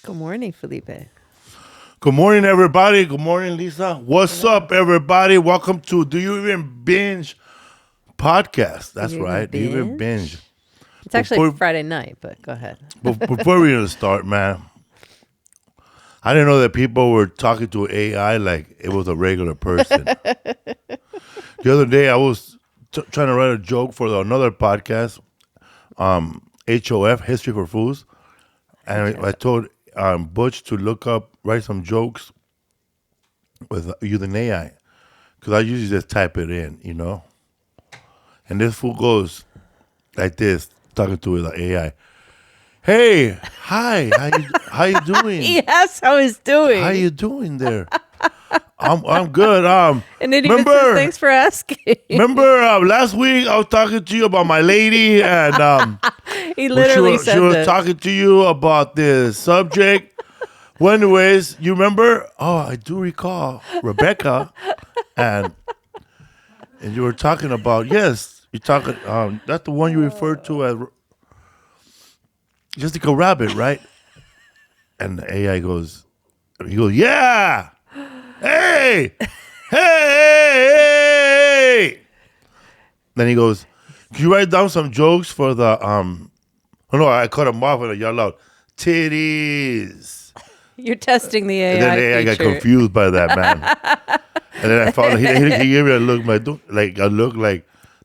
Good morning, Felipe. Good morning, everybody. Good morning, Lisa. What's up, everybody? Welcome to Do You Even Binge podcast. That's right. Do You Even Binge? It's actually Friday night, but go ahead. Before we start, man, I didn't know that people were talking to AI like it was a regular person. The other day, I was trying to write a joke for another podcast, HOF, History for Fools, and I told Butch to write some jokes with using AI, because I usually just type it in, And this fool goes like this, talking to the AI. Hey, hi, how you doing? He asked how he's doing. How you doing there? I'm good. And then he even says, thanks for asking. Remember last week I was talking to you about my lady, and he literally said she was talking to you about this subject. Well, anyways, you remember? Oh, I do recall Rebecca, and you were talking about, yes, you're talking. That's the one you referred to as Jessica Rabbit, right? And the AI goes, yeah. Hey! Hey! Then he goes, can you write down some jokes for the, oh no, I cut him off and I yelled out, titties. You're testing the AI And then the AI got confused by that, man. And then I found out, he gave me a look,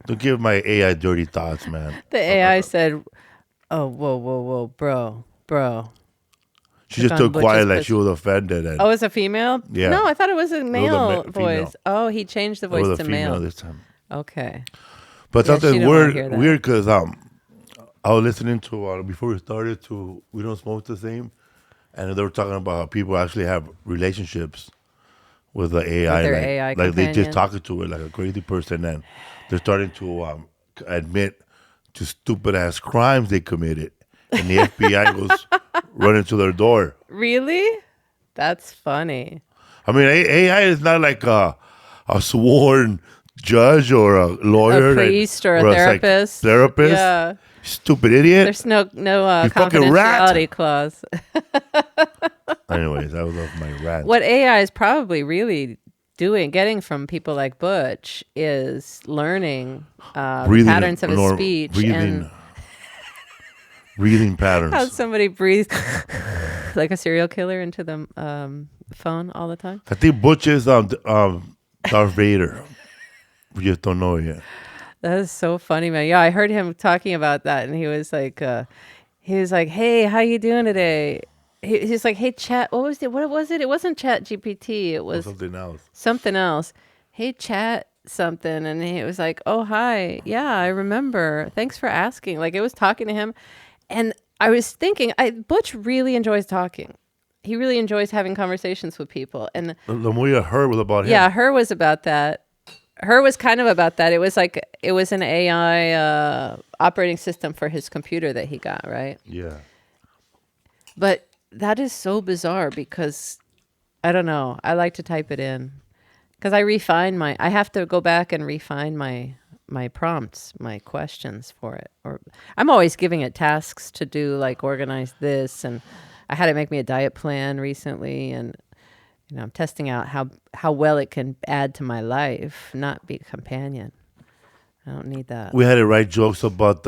don't give my AI dirty thoughts, man. The AI said, oh, whoa, bro. She just took quiet like she was offended. Oh, it's a female? Yeah. No, I thought it was a male voice. Female. Oh, he changed the voice to male this time. Okay. But something weird because I was listening to, before we started, to We Don't Smoke the Same, and they were talking about how people actually have relationships with the AI. With their AI like they just companion. talking to it like a crazy person, and they're starting to admit to stupid-ass crimes they committed. And the FBI goes running to their door. Really? That's funny. I mean, AI is not like a sworn judge or a lawyer. A priest or a therapist. Therapist? Yeah. Stupid idiot. There's no You fucking rat. confidentiality clause. Anyways, I was off my rant. What AI is probably really getting from people like Butch is learning patterns of his speech and breathing patterns. how somebody breathes like a serial killer into the phone all the time. I think Butch is Darth Vader. We just don't know it yet. That is so funny, man. Yeah, I heard him talking about that, and he was like, "Hey, how you doing today?" He's like, "Hey, chat. What was it? What was it? It wasn't Chat GPT. It was something else. Something else. Hey, chat something." And he was like, "Oh, hi. Yeah, I remember. Thanks for asking." Like, it was talking to him, and I was thinking, Butch really enjoys talking. He really enjoys having conversations with people. And the movie Her was about him. Yeah, Her was about that. Her was kind of about that. It was an AI operating system for his computer that he got, right? Yeah. But that is so bizarre because, I don't know, I like to type it in. Because I have to go back and refine my prompts, my questions for it. Or I'm always giving it tasks to do, like organize this. And I had it make me a diet plan recently. And I'm testing out how well it can add to my life, not be a companion. I don't need that. We had to write jokes about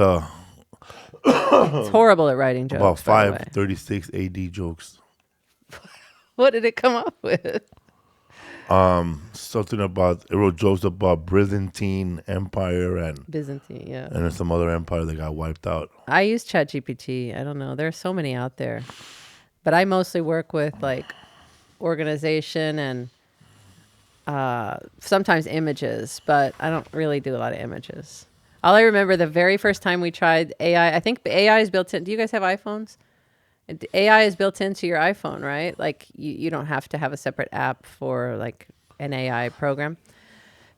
It's horrible at writing jokes. About 536 AD jokes. What did it come up with? Something about, it wrote jokes about Byzantine Empire and and some other empire that got wiped out. I use ChatGPT. I don't know. There are so many out there, but I mostly work with like organization and sometimes images, but I don't really do a lot of images. All I remember the very first time we tried AI, I think AI is built in. Do you guys have iPhones? AI is built into your iPhone, right? Like you don't have to have a separate app for like an AI program.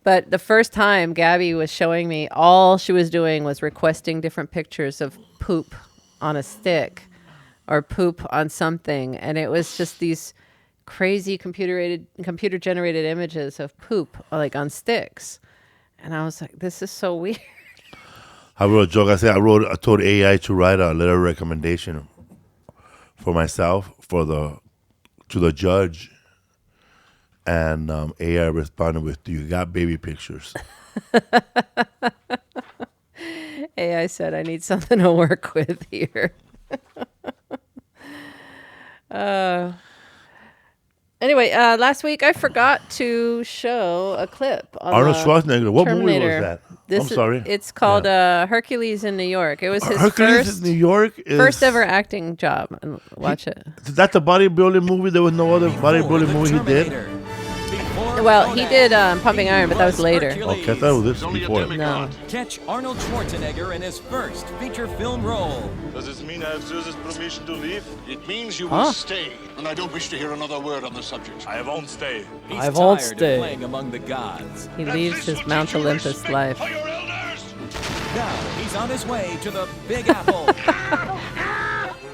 But the first time Gabby was showing me, all she was doing was requesting different pictures of poop on a stick or poop on something. And it was just these crazy computer generated images of poop like on sticks. And I was like, this is so weird. I wrote a joke. I told AI to write a letter of recommendation for myself to the judge, and AI responded with, "Do you got baby pictures?" AI said, "I need something to work with here." Anyway, last week I forgot to show a clip on Arnold the Schwarzenegger. What movie was Terminator. that? I'm sorry. It's called Hercules in New York. It was his Hercules in New York is first ever acting job. And watch it. Is that the bodybuilding movie? There was no other bodybuilding movie he did. Well, he did Pumping Iron, but that was later. Okay, I thought it was this before. No. Catch Arnold Schwarzenegger in his first feature film role. Does this mean I have Zeus's permission to leave? It means you will stay, and I don't wish to hear another word on the subject. I won't stay. He's I won't tired stay. of playing among the gods. He leaves his Mount Olympus life. For your elders! Now he's on his way to the Big Apple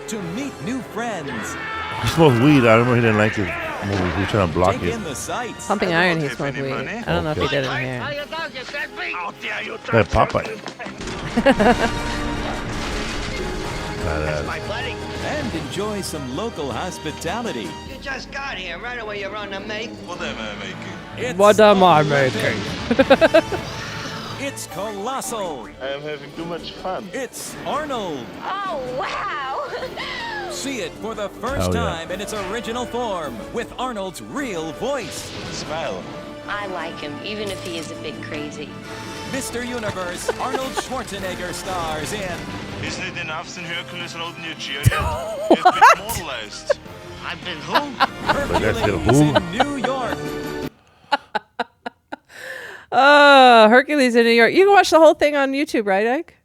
to meet new friends. He smoked weed. I remember he didn't like it. Movie. He was trying to block Take it. in the sights. Pumping Iron, he have smoked any weed. money. I don't know if he did it in here. How dare you Like Popeye. My buddy, And enjoy some local hospitality. you just got here. Right away, you're on the make. What am I making? It's What am I making? It's colossal. I am having too much fun. It's Arnold. Oh, wow. See it for the first Hell yeah. time in its original form with Arnold's real voice. Smile. I like him, even if he is a bit crazy. Mr. Universe, Arnold Schwarzenegger stars in Isn't it enough since Hercules rode in your chariot? You've been immortalized. I've been who? that's it, Hercules who? in New York. Hercules in New York. You can watch the whole thing on YouTube, right, Ike?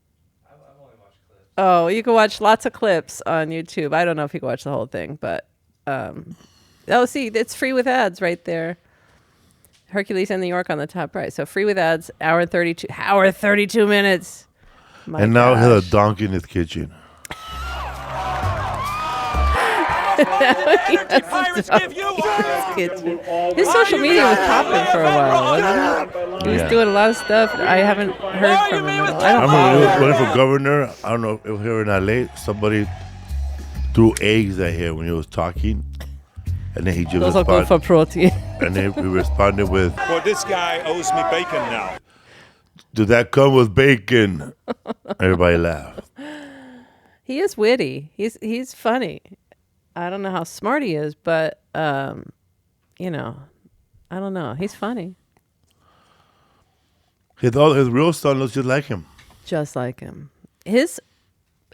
I've only watched clips. Oh, you can watch lots of clips on YouTube. I don't know if you can watch the whole thing, but see, it's free with ads right there. Hercules in New York on the top right. So free with ads, hour 32 minutes. My And now he gosh. has a donkey in his kitchen. Pirates give you His social media was popping for a while, wasn't it? He was Yeah. doing a lot of stuff. I haven't heard from him at all. I I don't remember follow he was him. running for governor. I don't know if it was here in LA. Somebody threw eggs at him when he was talking. And then he just Those are good for protein. and then he responded with, Well, this guy owes me bacon now. "Did that come with bacon?" Everybody laughed. He is witty. He's funny. I don't know how smart he is, but I don't know. He's funny. His real son looks just like him. Just like him. His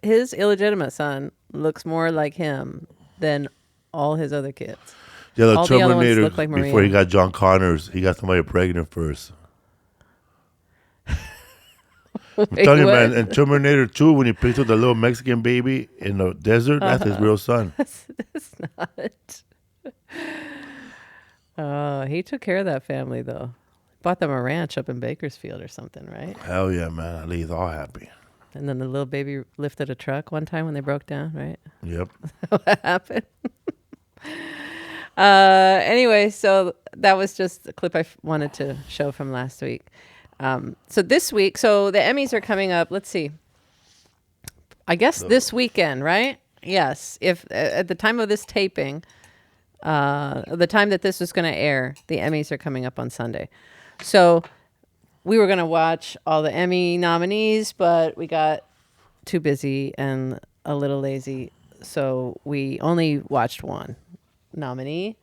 illegitimate son looks more like him than all his other kids. Yeah, the All the other ones Terminator, look like before Maria. he got John Connors, he got somebody pregnant first. I'm telling you, man, in Terminator 2, when he picked up the little Mexican baby in the desert, that's his real son. It's not. He took care of that family, though. Bought them a ranch up in Bakersfield or something, right? Hell yeah, man. At least all happy. And then the little baby lifted a truck one time when they broke down, right? Yep. What happened? Anyway, so that was just a clip I wanted to show from last week. So this week, so the Emmys are coming up. Let's see. I guess this weekend, right? Yes. If at the time of this taping, the time that this was going to air, the Emmys are coming up on Sunday. So we were going to watch all the Emmy nominees, but we got too busy and a little lazy. So we only watched one nominee,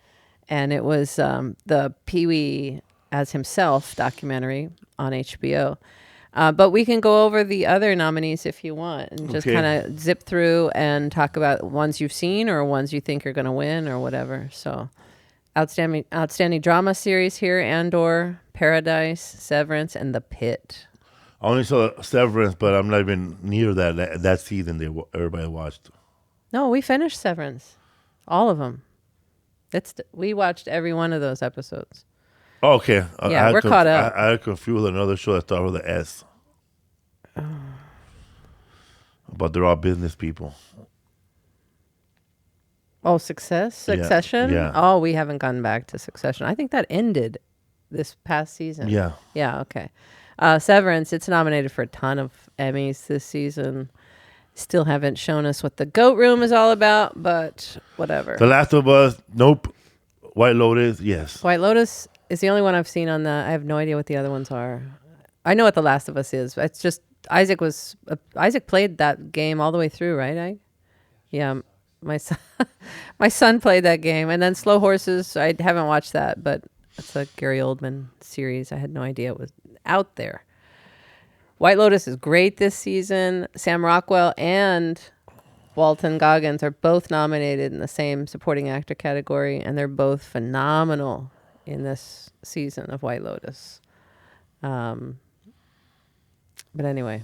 and it was the Pee-Wee as himself documentary on HBO. But we can go over the other nominees if you want and just Okay. kind of zip through and talk about ones you've seen or ones you think are going to win or whatever. So outstanding drama series here, Andor, Paradise, Severance, and The Pit. I only saw Severance, but I'm not even near that season everybody watched. No, we finished Severance. All of them. We watched every one of those episodes. Oh, okay. Yeah, we're caught up. I had confused with another show that started with an S. But they're all business people. Oh, Succession? yeah. Oh, we haven't gone back to Succession. I think that ended this past season. Yeah. Yeah, okay. Severance, it's nominated for a ton of Emmys this season. Still haven't shown us what the goat room is all about, but whatever. The Last of Us, nope. White Lotus, yes. White Lotus is the only one I've seen on the. I have no idea what the other ones are. I know what The Last of Us is. It's just Isaac played that game all the way through, right? Yeah, my son played that game, and then Slow Horses. I haven't watched that, but it's a Gary Oldman series. I had no idea it was out there. White Lotus is great this season. Sam Rockwell and Walton Goggins are both nominated in the same supporting actor category, and they're both phenomenal in this season of White Lotus. But anyway,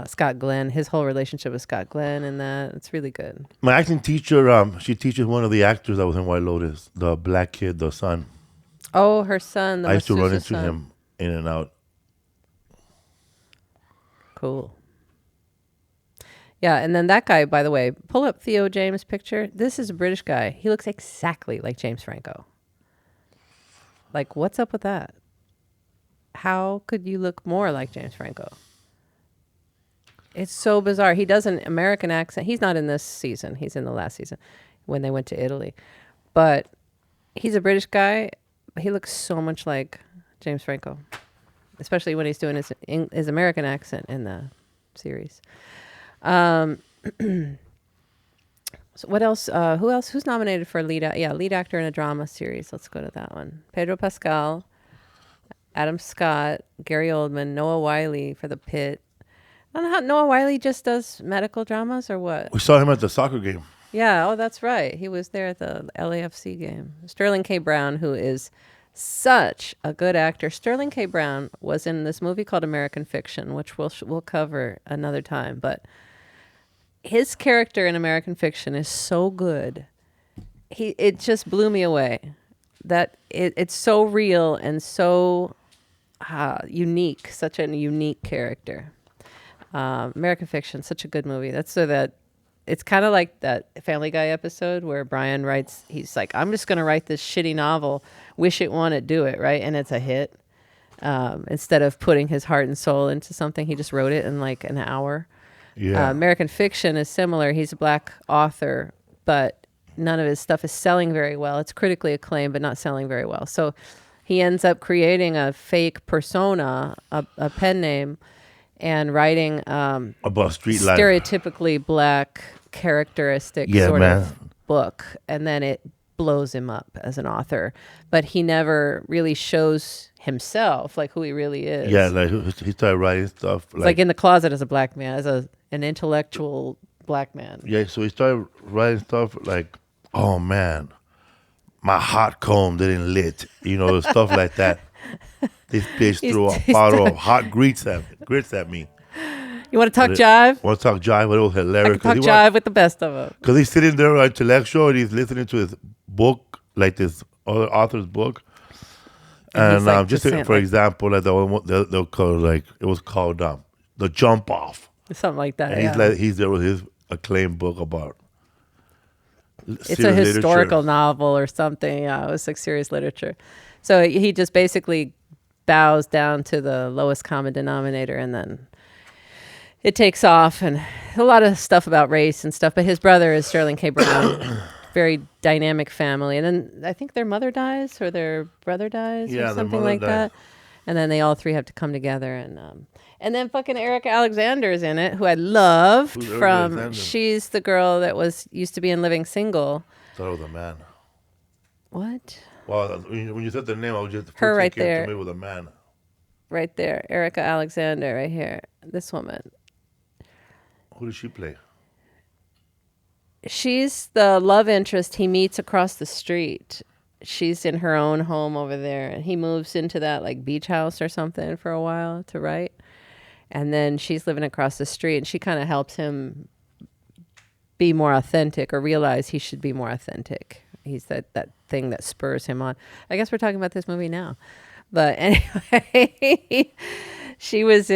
Scott Glenn, his whole relationship with Scott Glenn and that, it's really good. My acting teacher, she teaches one of the actors that was in White Lotus, the black kid, the son. Oh, her son. I used to run Masusa's into son. him in and out. Cool. Yeah, and then that guy, by the way, pull up Theo James' picture. This is a British guy. He looks exactly like James Franco. Like, what's up with that? How could you look more like James Franco? It's so bizarre. He does an American accent. He's not in this season. He's in the last season when they went to Italy. But he's a British guy. He looks so much like James Franco, especially when he's doing his American accent in the series. So what else? Who else? Who's nominated for lead actor in a drama series? Let's go to that one. Pedro Pascal, Adam Scott, Gary Oldman, Noah Wyle for The Pit. I don't know how Noah Wyle just does medical dramas or what. We saw him at the soccer game. Yeah, oh, that's right. He was there at the LAFC game. Sterling K. Brown, who is such a good actor. Sterling K. Brown was in this movie called American Fiction, which we'll cover another time. But his character in American Fiction is so good. It just blew me away. That it's so real and so unique. Such a unique character. American Fiction, such a good movie. That's so that it's kind of like that Family Guy episode where Brian writes, he's like, I'm just going to write this shitty novel, wish it won it, do it, right? And it's a hit. Instead of putting his heart and soul into something, he just wrote it in like an hour. Yeah. American Fiction is similar. He's a black author, but none of his stuff is selling very well. It's critically acclaimed, but not selling very well. So he ends up creating a fake persona, a pen name, and writing About street life. stereotypically black characteristic sort of book, and then it blows him up as an author. But he never really shows himself, like who he really is. Yeah, like he started writing stuff. It's like in the closet as a black man, as an intellectual black man. Yeah, so he started writing stuff like, oh man, my hot comb didn't lit, stuff like that. This bitch threw a bottle of hot grits at me. You want to talk jive? Want to talk jive, but it was hilarious. I can talk jive with the best of them. Because he's sitting there intellectual and he's listening to his book, like this other author's book. And like just saying, for example, like they'll call like it was called The Jump Off. Something like that. And he's there with his acclaimed book about. It's a historical novel or something. Yeah, it was like serious literature. So he just basically bows down to the lowest common denominator, and then it takes off, and a lot of stuff about race and stuff. But his brother is Sterling K. Brown, very dynamic family. And then I think their mother dies or their brother dies or something like that. And then they all three have to come together. And then fucking Erica Alexander is in it, who I loved she's the girl that used to be in Living Single. I thought it was a man. What? Well, when you said the name, I was just Her right there. To me with a man. Right there, Erica Alexander, right here. This woman. Who does she play? She's the love interest he meets across the street. She's in her own home over there, and he moves into that like beach house or something for a while to write. And then she's living across the street, and she kind of helps him be more authentic or realize he should be more authentic. He's that thing that spurs him on. I guess we're talking about this movie now. But anyway, she was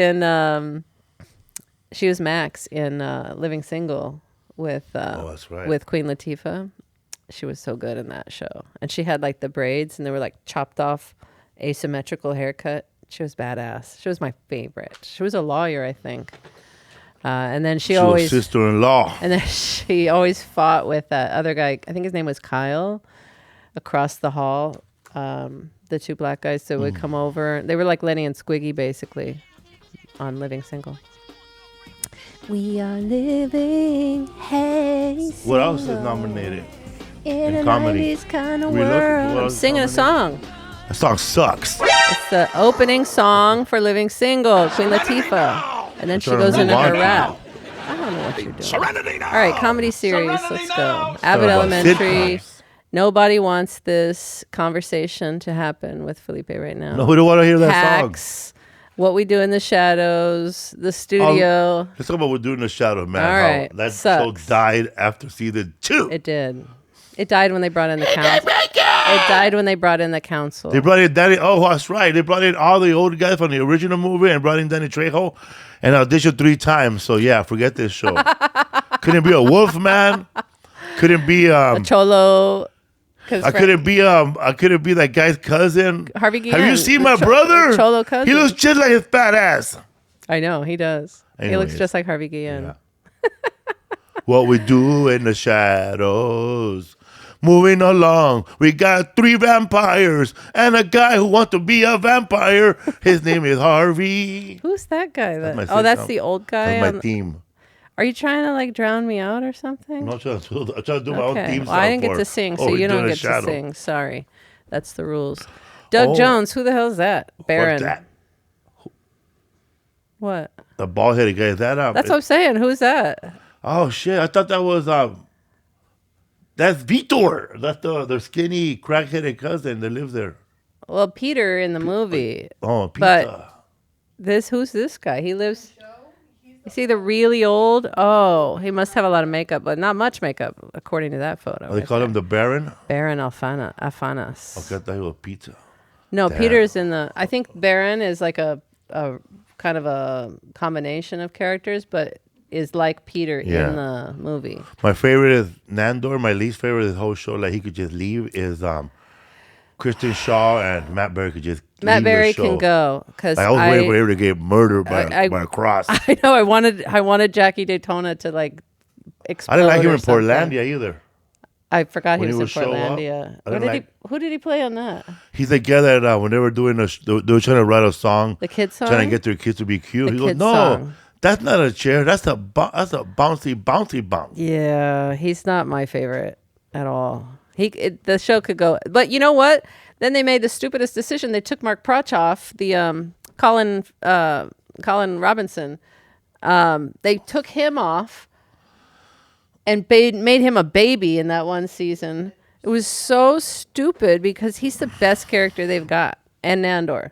Max in Living Single with that's right. with Queen Latifah. She was so good in that show. And she had like the braids, and they were like chopped off asymmetrical haircut. She was badass. She was my favorite. She was a lawyer, I think. And then she She was always sister-in-law. and then she always fought with that other guy. I think his name was Kyle. Across the hall, the two black guys that would come over. They were like Lenny and Squiggy, basically, on Living Single. We are living, hey. What else is nominated? In in a comedy? 90s kind of We look- what world. I'm else is singing a nominated? song. That song sucks. It's the opening song for Living Single, Queen Latifah. And then she trying to goes into move her on to rap. I don't know what you're doing. All right, comedy series. Let's go. Abbott about Elementary. sitcoms. Nobody wants this conversation to happen with Felipe right now. No, we don't want to hear that song. Hacks, What We Do in the Shadows, The Studio. Let's talk about what we're doing in the shadow, man. All How right, that sucks. show died after season 2. It did. It died when they brought in the council. It died when they brought in the council. They brought in Danny. Oh, that's right. They brought in all the old guys from the original movie and brought in Danny Trejo and auditioned 3 times. So yeah, forget this show. Couldn't be a wolf man. Couldn't be Cholo. I couldn't be that guy's cousin. Harvey Have you Guillen, seen the my brother? the Cholo cousin. He looks just like his fat ass. I know, he does. He looks Anyways. just like Harvey Guillen. Yeah. What we do in the shadows. Moving along, we got 3 vampires and a guy who wants to be a vampire. His name is Harvey. Who's that guy? my That's sitcom. the old guy. That's my theme. Are you trying to like drown me out or something? I'm not trying to do my own theme Well, I didn't song get for to sing, What so We you Do don't in the get to Shadow. sing. Sorry. That's the rules. Doug Oh. Jones, who the hell is that? Baron. What's that? What? The bald-headed guy. Is that That's what I'm saying. Who's that? Oh shit! I thought that was that's Vitor. That's the skinny crack-headed cousin that lives there. Well, Peter in the movie. Oh, pizza. But who's this guy? He lives. Is he the really old? Oh, he must have a lot of makeup, but not much makeup, according to that photo. They call him the Baron. Baron Alfanas. Okay, I thought he was pizza. No, Damn. Peter's in the. I think Baron is like a kind of a combination of characters, but is like Peter Yeah. in the movie. My favorite is Nandor. My least favorite of the whole show, like he could just leave, is Kristen Shaw and Matt Berry could just Matt leave Berry the show. can go because Like, I was waiting for him to get murdered by I- a cross. I know I wanted Jackie Daytona to like explode. I didn't like him or in something. Portlandia either. I forgot When he he was would in show up, Portlandia. I didn't Who did he play on that? He's the guy that when they were doing they were trying to write a song, The kids song. trying to get their kids to be cute. The He goes, kids "No, song. that's not a chair. That's a bouncy bounce." Yeah, he's not my favorite at all. The show could go, but you know what? Then they made the stupidest decision. They took Mark Prochoff, the Colin Robinson. They took him off and made him a baby in that one season. It was so stupid because he's the best character they've got, and Nandor.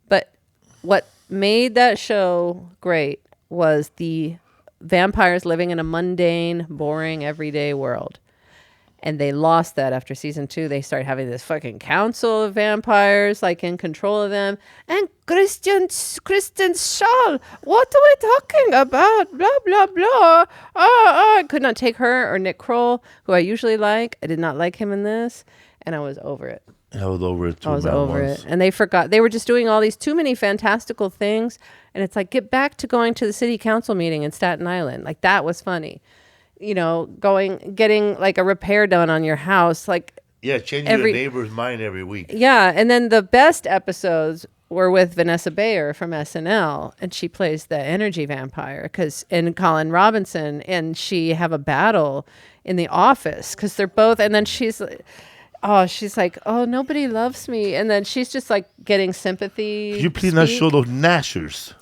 But what made that show great was the vampires living in a mundane, boring, everyday world. And they lost that after season 2. They started having this fucking council of vampires, like in control of them. And Kristen Shaw, what are we talking about? Blah, blah, blah. I could not take her or Nick Kroll, who I usually like. I did not like him in this. And I was over it. I was over it too. I was man, over once. it. And they forgot. They were just doing all these too many fantastical things. And it's like, get back to going to the city council meeting in Staten Island. Like, that was funny. You know, getting like a repair done on your house. Like, Yeah, changing every- the neighbor's mind every week. yeah. And then the best episodes were with Vanessa Bayer from SNL. And she plays the energy vampire and Colin Robinson. And she have a battle in the office because they're both. And then she's like, oh, nobody loves me. And then she's just like getting sympathy. Could you please not speak. show those gnashers?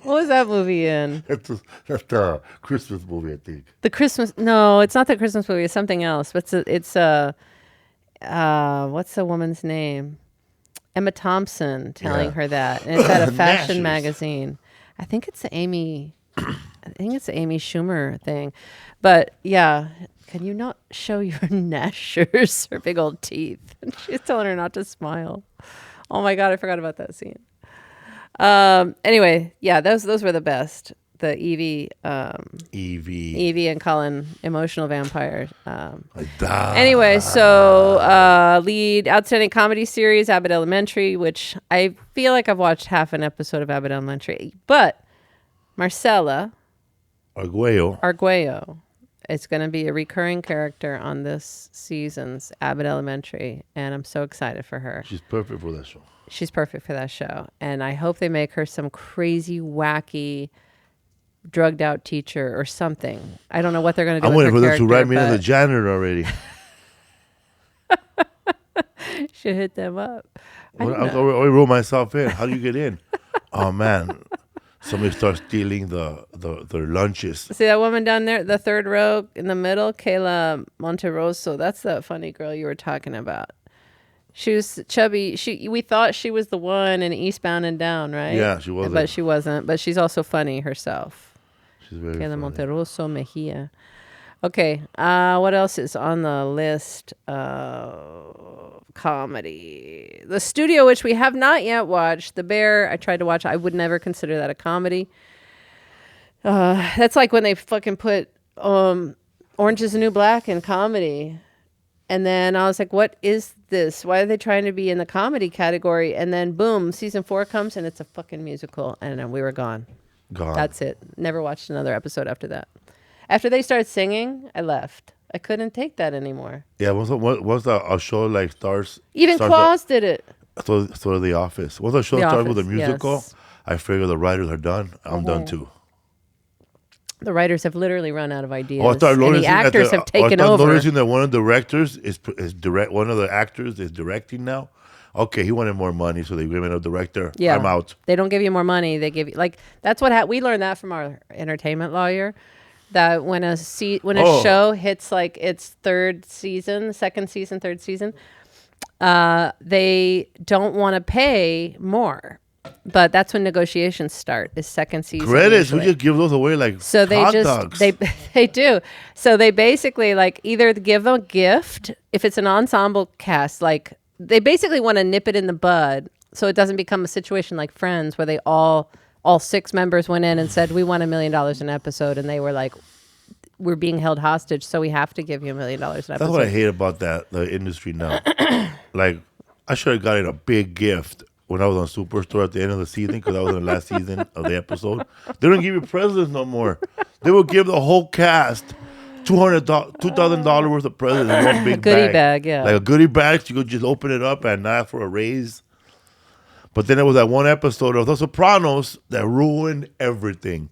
What was that movie in? That's the Christmas movie, I think. The Christmas? No, it's not the Christmas movie. It's something else. But it's what's the woman's name? Emma Thompson telling Yeah. her that, and it's at a fashion Gnashers. magazine. I think it's the Amy Schumer thing. But yeah, can you not show your gnashers, her big old teeth? And she's telling her not to smile. Oh my God, I forgot about that scene. Anyway, yeah, those were the best. The Evie and Colin emotional vampire. Anyway, so lead outstanding comedy series Abbott Elementary, which I feel like I've watched half an episode of Abbott Elementary, but Marcella Arguello. is going to be a recurring character on this season's Abbott Elementary, and I'm so excited for her. She's perfect for that show. She's perfect for that show, and I hope they make her some crazy, wacky, drugged out teacher or something. I don't know what they're going to do. I'm with waiting her for them to write me as a but janitor already. should hit them up. I Well, don't I know. already wrote myself in. How do you get in? Oh man, somebody starts stealing their lunches. See that woman down there, the third row in the middle, Kayla Monteroso. That's the funny girl you were talking about. She was chubby. We thought she was the one in Eastbound and Down, right? Yeah, she wasn't. But she wasn't. But she's also funny herself. She's very Kayla funny. Monteroso Mejia. Okay, what else is on the list? Comedy. The Studio, which we have not yet watched. The Bear, I tried to watch. I would never consider that a comedy. That's like when they fucking put Orange is the New Black in comedy. And then I was like, what is this? Why are they trying to be in the comedy category? And then boom, season 4 comes and it's a fucking musical. And then we were gone. That's it. Never watched another episode after that. After they started singing, I left. I couldn't take that anymore. Yeah, once a show like starts. Even Claus did it. So The Office. Once a show The starts with a Office, musical, yes. I figure the writers are done. I'm done too. The writers have literally run out of ideas. I started and noticing the actors have taken over. noticing that one of the directors is direct. One of the actors is directing now. Okay, he wanted more money, so they gave him a director. Yeah. I'm out. They don't give you more money. They give you that's what we learned that from our entertainment lawyer. That when a show hits like its third season, they don't want to pay more. But that's when negotiations start. Is second season Credits, we usually. just give those away like So they hot just dogs. they do. So they basically like either give a gift if it's an ensemble cast. Like they basically want to nip it in the bud so it doesn't become a situation like Friends where they all 6 members went in and said we want $1 million an episode, and they were like, we're being held hostage, so we have to give you $1 million an episode. That's what I hate about the industry now. Like I should have gotten a big gift when I was on Superstore at the end of the season because I was in the last season of the episode. They don't give you presents no more. They will give the whole cast $2,000 worth of presents in one big goodie bag, yeah. Like a goodie bag, so you could just open it up and not ask for a raise. But then there was that one episode of The Sopranos that ruined everything.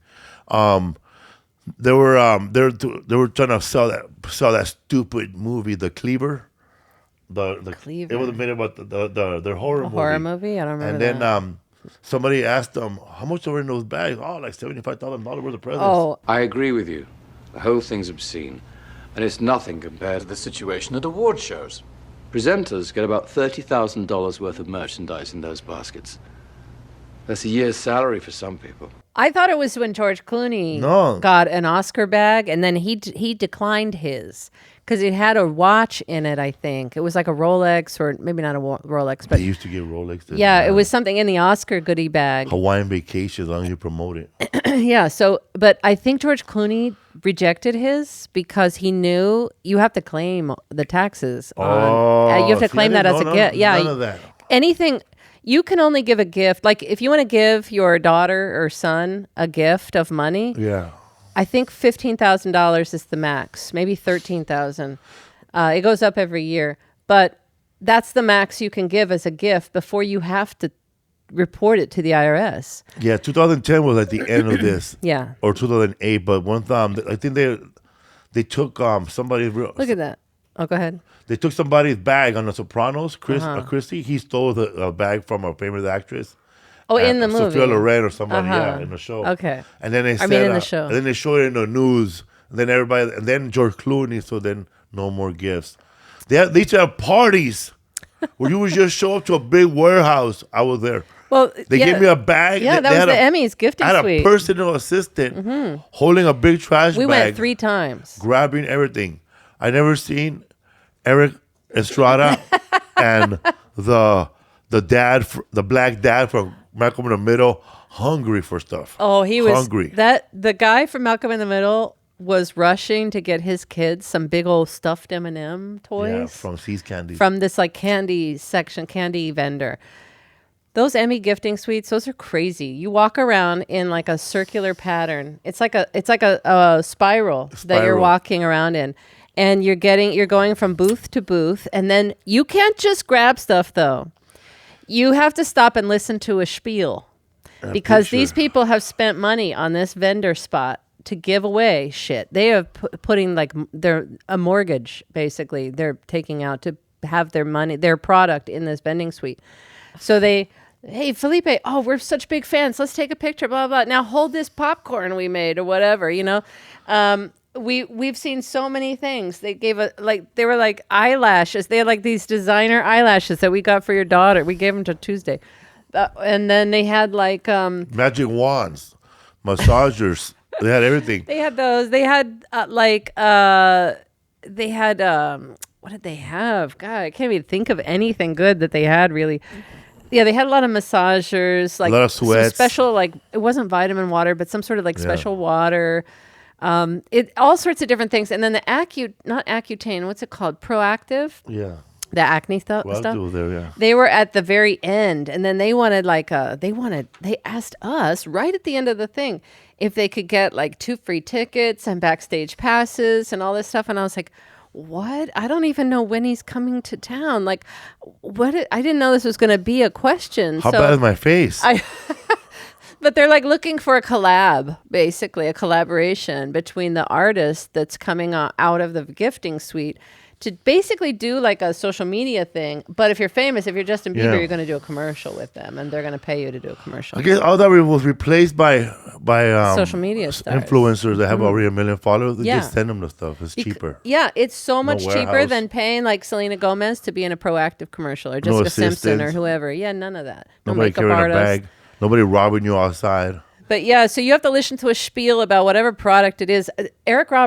They were trying to sell that stupid movie, The Cleaver. The Cleaver. It was made about their horror movie. horror movie? I don't remember And then somebody asked them, how much were in those bags? Oh, like $75,000 worth of presents. Oh, I agree with you. The whole thing's obscene. And it's nothing compared to the situation at award shows. Presenters get about $30,000 worth of merchandise in those baskets. That's a year's salary for some people. I thought it was when George Clooney No. got an Oscar bag, and then he declined his because it had a watch in it. I think it was like a Rolex, or maybe not a Rolex, but They used to give Rolex. yeah, it was something in the Oscar goodie bag. Hawaiian vacation as long as you promote it. Yeah. So, but I think George Clooney rejected his because he knew you have to claim the taxes. You have to see, claim I that as didn't a know gift. Yeah. None of that. Anything. You can only give a gift. Like if you want to give your daughter or son a gift of money, Yeah. I think $15,000 is the max, maybe $13,000. It goes up every year, but that's the max you can give as a gift before you have to report it to the IRS. Yeah, 2010 was at the end of this. Yeah. Or 2008, but one time I think they took somebody's Look at that. Oh, go ahead. They took somebody's bag on The Sopranos. Christy, he stole the bag from a famous actress. Oh, in the movie. Sophia Loren or somebody, yeah, in the show. Okay. And then they said, in the show. And then they showed it in the news. And then and then George Clooney. So then no more gifts. They used to have parties where you would just show up to a big warehouse. I was there. Well, They gave me a bag. Yeah, that was the Emmys gifting I had suite. a personal assistant holding a big trash We bag. went 3 times. Grabbing everything. I never seen Eric Estrada and the black dad from Malcolm in the Middle hungry for stuff. Oh, he was hungry. The guy from Malcolm in the Middle was rushing to get his kids some big old stuffed M&M toys. Yeah, from See's Candy. From this like candy section, candy vendor. Those Emmy gifting suites, those are crazy. You walk around in like a circular pattern. It's like a spiral that you're walking around in. And you're going from booth to booth. And then you can't just grab stuff though. You have to stop and listen to a spiel. Because these people have spent money on this vendor spot to give away shit. They are putting like a mortgage, basically. They're taking out to have their money, their product in this vending suite. So hey, Felipe, oh, we're such big fans. Let's take a picture, blah, blah. Now hold this popcorn we made or whatever, you know. We've seen so many things. They gave they were like eyelashes. They had like these designer eyelashes that we got for your daughter. We gave them to Tuesday. And then they had like... magic wands, massagers. They had everything. They had those. They had what did they have? God, I can't even think of anything good that they had really. Yeah, they had a lot of massagers, like a lot of sweats. Some special, like it wasn't vitamin water, but some sort of like special water. All sorts of different things. And then the not Accutane, what's it called? Proactive? Yeah. The acne stuff. There, yeah. They were at the very end, and then they wanted they asked us right at the end of the thing if they could get like 2 free tickets and backstage passes and all this stuff. And I was like, what? I don't even know when he's coming to town. Like, what? I didn't know this was going to be a question. How bad is my face? But they're like looking for a collab, basically a collaboration between the artist that's coming out of the gifting suite to basically do like a social media thing. But if you're famous, if you're Justin Bieber, you're going to do a commercial with them, and they're going to pay you to do a commercial. I guess all that was replaced by social media stars. Influencers that have already 1 million followers. They just send them the stuff. It's cheaper. Yeah, it's so much cheaper than paying like Selena Gomez to be in a Proactive commercial or Jessica Simpson or whoever. Yeah, none of that. No Nobody makeup carrying artist. a bag. Nobody robbing you outside. But yeah, so you have to listen to a spiel about whatever product it is. Not Eric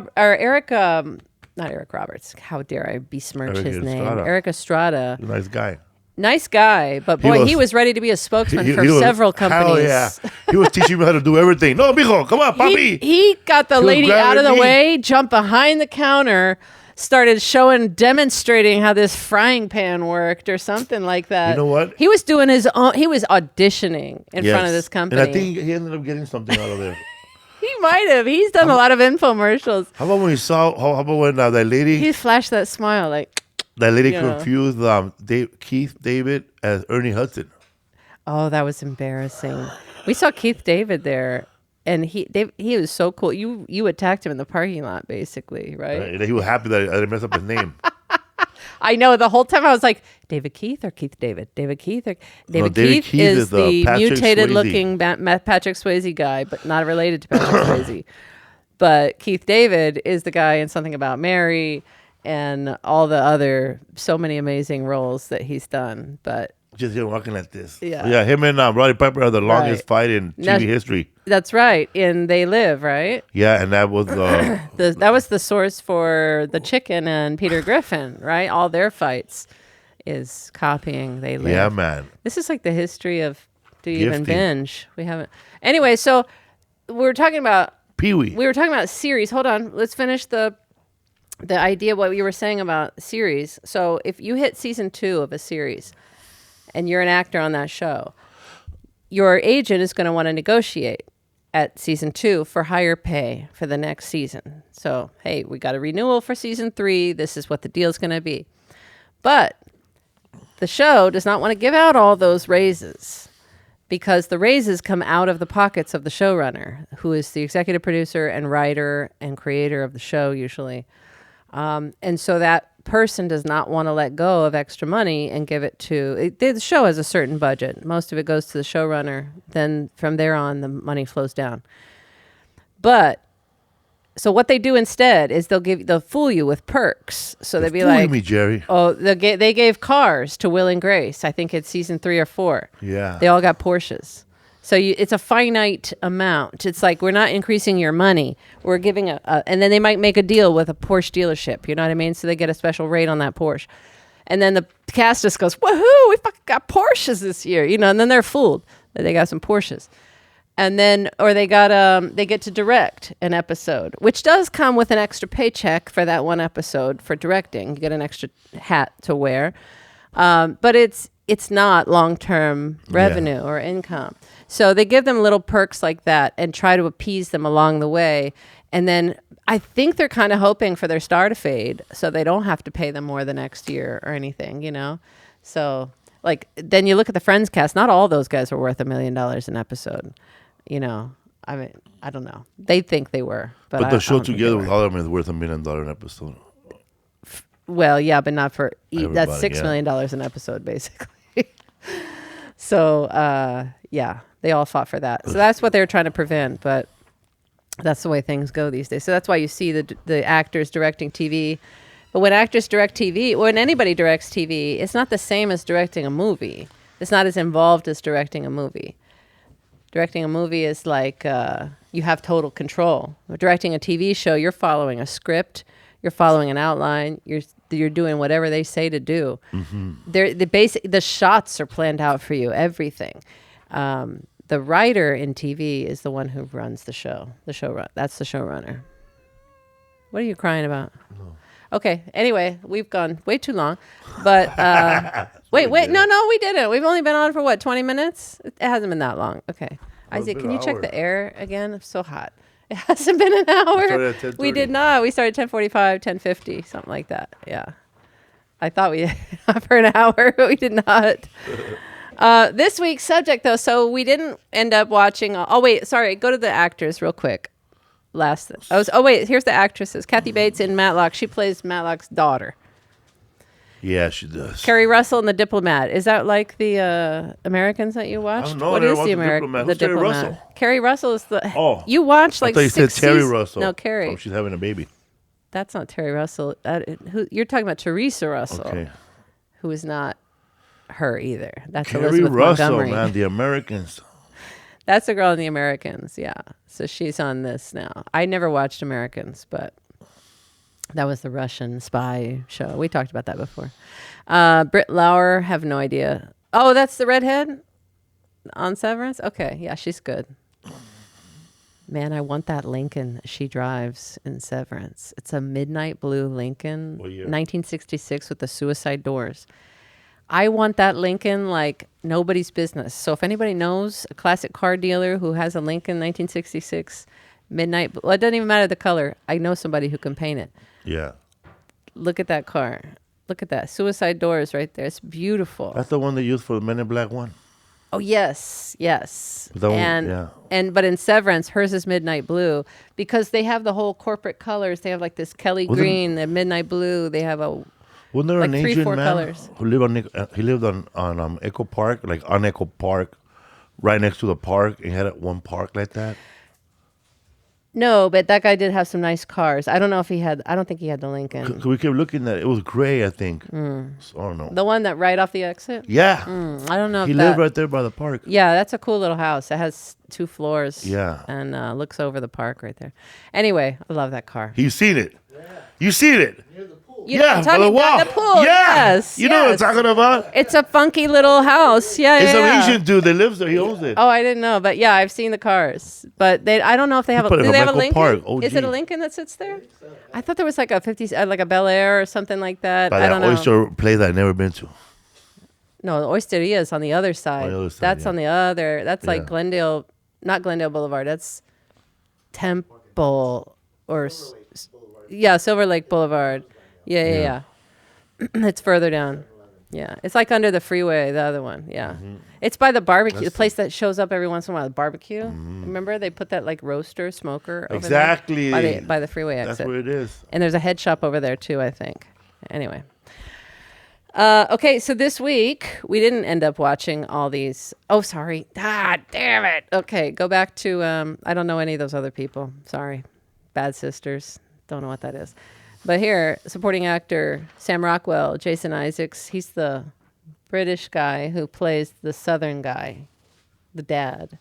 Roberts. How dare I besmirch his name? Eric Estrada. Nice guy. Nice guy, but boy, he was ready to be a spokesman for several companies. Hell yeah. He was teaching me how to do everything. No, mijo, come on, papi. He got the lady out of the way, jumped behind the counter, started demonstrating how this frying pan worked or something like that. You know what? He was doing his own, he was auditioning in front of this company. And I think he ended up getting something out of there. He might have. He's done a lot of infomercials. How about when how about when that lady... He flashed that smile like... That lady confused Keith David as Ernie Hudson. Oh, that was embarrassing. We saw Keith David there, and he was so cool. You attacked him in the parking lot, basically, right? He was happy that I didn't mess up his name. I know. The whole time I was like, David Keith or Keith David? David Keith or David Keith is the mutated-looking Patrick Swayze guy, but not related to Patrick Swayze. But Keith David is the guy in Something About Mary and all the other so many amazing roles that he's done. But just here walking like this. Yeah. Him and Roddy Piper are the longest fight in TV history. That's right. In They Live, right? Yeah, and that was that was the source for The Chicken and Peter Griffin, right? All their fights is copying They Live. Yeah, man. This is like the history of Do You Even Binge? We haven't. Anyway, so we were talking about Pee-Wee. We were talking about series. Hold on. Let's finish the idea what you were saying about series. So if you hit season 2 of a series and you're an actor on that show, your agent is going to want to negotiate at season 2 for higher pay for the next season. So, hey, we got a renewal for season 3. This is what the deal's going to be. But the show does not want to give out all those raises because the raises come out of the pockets of the showrunner, who is the executive producer and writer and creator of the show usually. And so that person does not want to let go of extra money and give it to the show has a certain budget. Most of it goes to the showrunner. Then from there on, the money flows down. But so what they do instead is they'll fool you with perks. So they'd be like, me, Jerry. Oh, they gave cars to Will and Grace. I think it's season 3 or 4. Yeah. They all got Porsches. So it's a finite amount. It's like, we're not increasing your money. We're giving and then they might make a deal with a Porsche dealership. You know what I mean? So they get a special rate on that Porsche. And then the cast just goes, woohoo, we fucking got Porsches this year. You know, and then they're fooled that they got some Porsches. And then, or they get to direct an episode, which does come with an extra paycheck for that one episode for directing. You get an extra hat to wear. But it's not long-term revenue or income. So they give them little perks like that and try to appease them along the way. And then I think they're kind of hoping for their star to fade so they don't have to pay them more the next year or anything, you know? So like, then you look at the Friends cast, not all those guys were worth $1 million an episode, you know? I mean, I don't know. They think they were. But the show together with all of them is worth $1 million an episode. Well, yeah, but not for, that's $6 million an episode, basically. So, yeah, they all fought for that. So that's what they were trying to prevent, but that's the way things go these days. So that's why you see the actors directing TV. But when actors direct TV, when anybody directs TV, it's not the same as directing a movie. It's not as involved as directing a movie. Directing a movie is like you have total control. Directing a TV show, you're following a script, you're following an outline, you're doing whatever they say to do. The shots are planned out for you, everything. The writer in TV is the one who runs the show. That's the showrunner. What are you crying about? No. Okay. Anyway, we've gone way too long. But wait. No, we didn't. We've only been on for 20 minutes? It hasn't been that long. Okay. Isaac, can you check the air again? It's so hot. It hasn't been an hour. We did not. We started 10:45, 10:50, something like that. Yeah. I thought we for an hour, but we did not. This week's subject, though, so we didn't end up watching. Go to the actors real quick. Here's the actresses. Kathy Bates in Matlock. She plays Matlock's daughter. Yeah, she does. Carrie Russell in The Diplomat. Is that like the Americans that you watched? I don't know. What is the American? The Diplomat. Carrie Russell? Carrie Russell is the. Oh, you watched like. I thought you said Terry Russell. No, Carrie. Oh, she's having a baby. That's not Terry Russell. You're talking about Teresa Russell, who is not her either. That's Carrie Elizabeth Russell, Montgomery. man, The Americans. That's the girl in The Americans, yeah. So she's on this now. I never watched Americans, but that was the Russian spy show. We talked about that before. Britt Lauer, have no idea. Oh, that's the redhead on Severance? Okay, yeah, she's good. Man, I want that Lincoln she drives in Severance. It's a midnight blue Lincoln, 1966 with the suicide doors. I want that Lincoln like nobody's business. So if anybody knows a classic car dealer who has a Lincoln 1966 midnight, well, it doesn't even matter the color. I know somebody who can paint it. Yeah. Look at that car. Look at that. Suicide doors right there. It's beautiful. That's the one they used for the Men in Black one. Oh, yes. But in Severance, hers is midnight blue because they have the whole corporate colors. They have like this Kelly green, the midnight blue. They have a... Wasn't there like an Asian man colors. who lived on Echo Park, like on Echo Park, right next to the park, and he had one park like that? No, but that guy did have some nice cars. I don't know if he had. I don't think he had the Lincoln. We kept looking at it. It was gray, I think. So, I don't know. The one that right off the exit. Yeah. I don't know. He lived right there by the park. Yeah, that's a cool little house. It has 2 floors. Yeah. And looks over the park right there. Anyway, I love that car. You seen it? Yeah. You seen it? By the wall. The pool. Yeah. Yes. You know what I'm talking about? It's a funky little house. Yeah, it's an Asian dude that lives there. He owns it. Oh, I didn't know, but yeah, I've seen the cars. But I don't know if they have do they have a Lincoln? Park, is it a Lincoln that sits there? I thought there was like a 50s, like a Bel Air or something like that. By I don't know. oyster place I've never been to. No, the Oysteria is on the other side. That's on the other. That's like Glendale, not Glendale Boulevard. That's Temple or Silver Lake Boulevard. Yeah. It's further down. Yeah. It's like under the freeway, the other one. Yeah. Mm-hmm. It's by the barbecue, the place that shows up every once in a while, the barbecue. Mm-hmm. Remember? They put that like roaster, smoker over there by the freeway exit. That's where it is. And there's a head shop over there too, I think. Anyway. Okay, so this week, we didn't end up watching all these. Oh, sorry. Damn it. Okay, go back to, I don't know any of those other people. Sorry. Bad Sisters. Don't know what that is. But here, supporting actor Sam Rockwell, Jason Isaacs. He's the British guy who plays the Southern guy, the dad.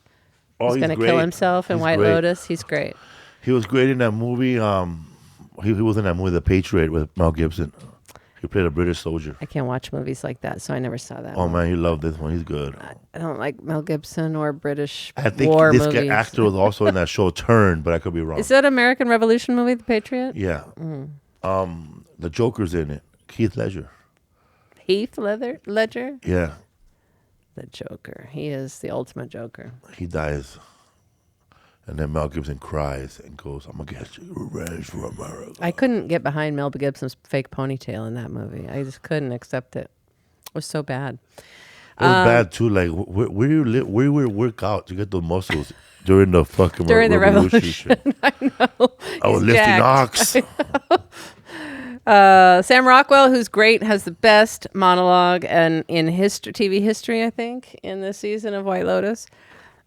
Oh, he's going to kill himself in White Lotus. He's great. He was great in that movie. He was in that movie, The Patriot, with Mel Gibson. He played a British soldier. I can't watch movies like that, so I never saw that. Oh, man, you love this one. He's good. I don't like Mel Gibson or British war movies. I think this actor was also in that show, Turn, but I could be wrong. Is that an American Revolution movie, The Patriot? Yeah. The Joker's in it. Heath Ledger. Ledger? Yeah. The Joker. He is the ultimate Joker. He dies. And then Mel Gibson cries and goes, I'm going to get you revenge for America. I couldn't get behind Mel Gibson's fake ponytail in that movie. I just couldn't accept it. It was so bad. It was bad too. Like, where you work out to get those muscles during the fucking During the revolution. I know. I was He's lifting jacked. ox. Sam Rockwell, who's great, has the best monologue and in TV history, I think, in this season of White Lotus.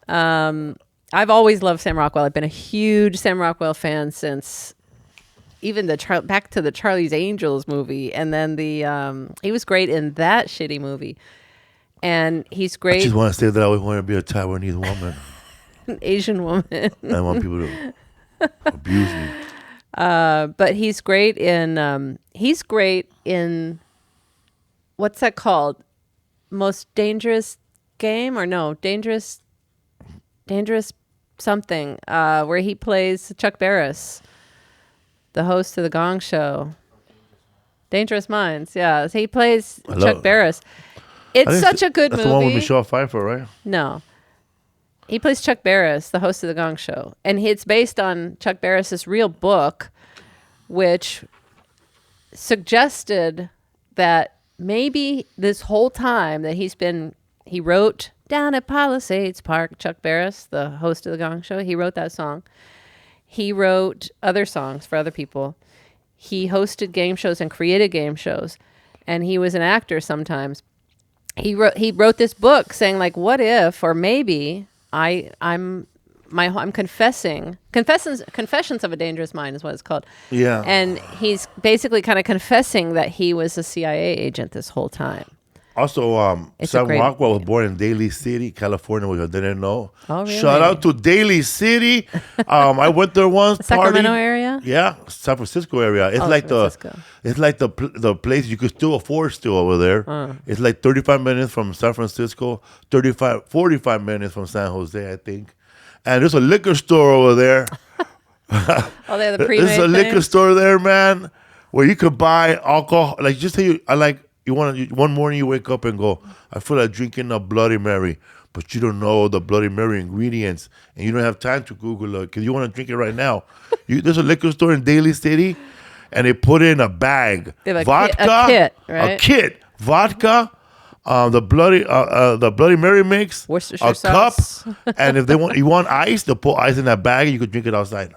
I've always loved Sam Rockwell. I've been a huge Sam Rockwell fan since even back to the Charlie's Angels movie, and then he was great in that shitty movie. And he's great. I just want to say that I always want to be a Taiwanese woman. An Asian woman. I want people to abuse me. But he's great in what's that called? Most Dangerous Game or no? Dangerous something. Where he plays Chuck Barris, the host of the Gong Show. Dangerous Minds. Yeah, so he plays Chuck Barris. It's such a good movie. That's the one with Michelle Pfeiffer, right? No. He plays Chuck Barris, the host of the Gong Show. And it's based on Chuck Barris's real book, which suggested that maybe this whole time that he wrote Down at Palisades Park, Chuck Barris, the host of the Gong Show, he wrote that song. He wrote other songs for other people. He hosted game shows and created game shows. And he was an actor sometimes. He wrote this book saying, like, what if, or maybe I'm confessing. Confessions of a Dangerous Mind is what it's called. Yeah. And he's basically kind of confessing that he was a CIA agent this whole time. Also, Sam Rockwell was born in Daly City, California, which I didn't know. Oh, really? Shout out to Daly City. I went there once. Sacramento area? Yeah, San Francisco area. It's like the place you could still afford still over there. It's like 35 minutes from San Francisco, 45 minutes from San Jose, I think. And there's a liquor store over there. Oh, they have the pre-made There's a liquor store there, man, where you could buy alcohol. Like, just say one morning you wake up and go, I feel like drinking a Bloody Mary, but you don't know the Bloody Mary ingredients, and you don't have time to Google it because you want to drink it right now. There's a liquor store in Daly City, and they put in a bag vodka, a kit, vodka, the Bloody Mary mix, Worcestershire sauce. Cup, and if you want ice, they'll put ice in that bag, and you could drink it outside.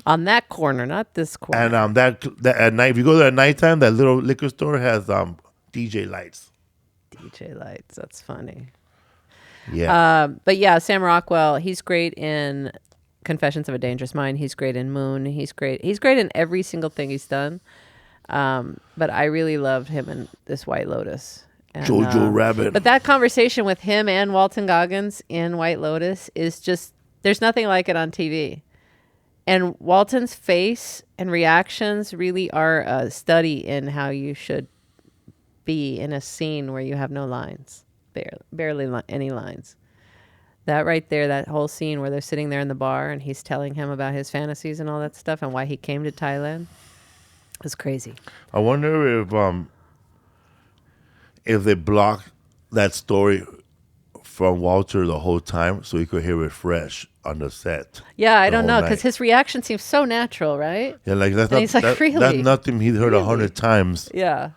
On that corner, not this corner. And that at night, if you go there at nighttime, that little liquor store has DJ lights. DJ lights, that's funny. Yeah. But yeah, Sam Rockwell, he's great in Confessions of a Dangerous Mind. He's great in Moon. He's great in every single thing he's done. But I really loved him in this White Lotus. And, Jojo Rabbit. But that conversation with him and Walton Goggins in White Lotus is just, there's nothing like it on TV. And Walton's face and reactions really are a study in how you should be in a scene where you have no lines, barely any lines. That right there, that whole scene where they're sitting there in the bar and he's telling him about his fantasies and all that stuff and why he came to Thailand was crazy. I wonder if they blocked that story from Walter the whole time so he could hear it fresh on the set. Yeah, I don't know, because his reaction seems so natural, right? Yeah, like that's really? That's nothing he'd heard 100 times. Yeah.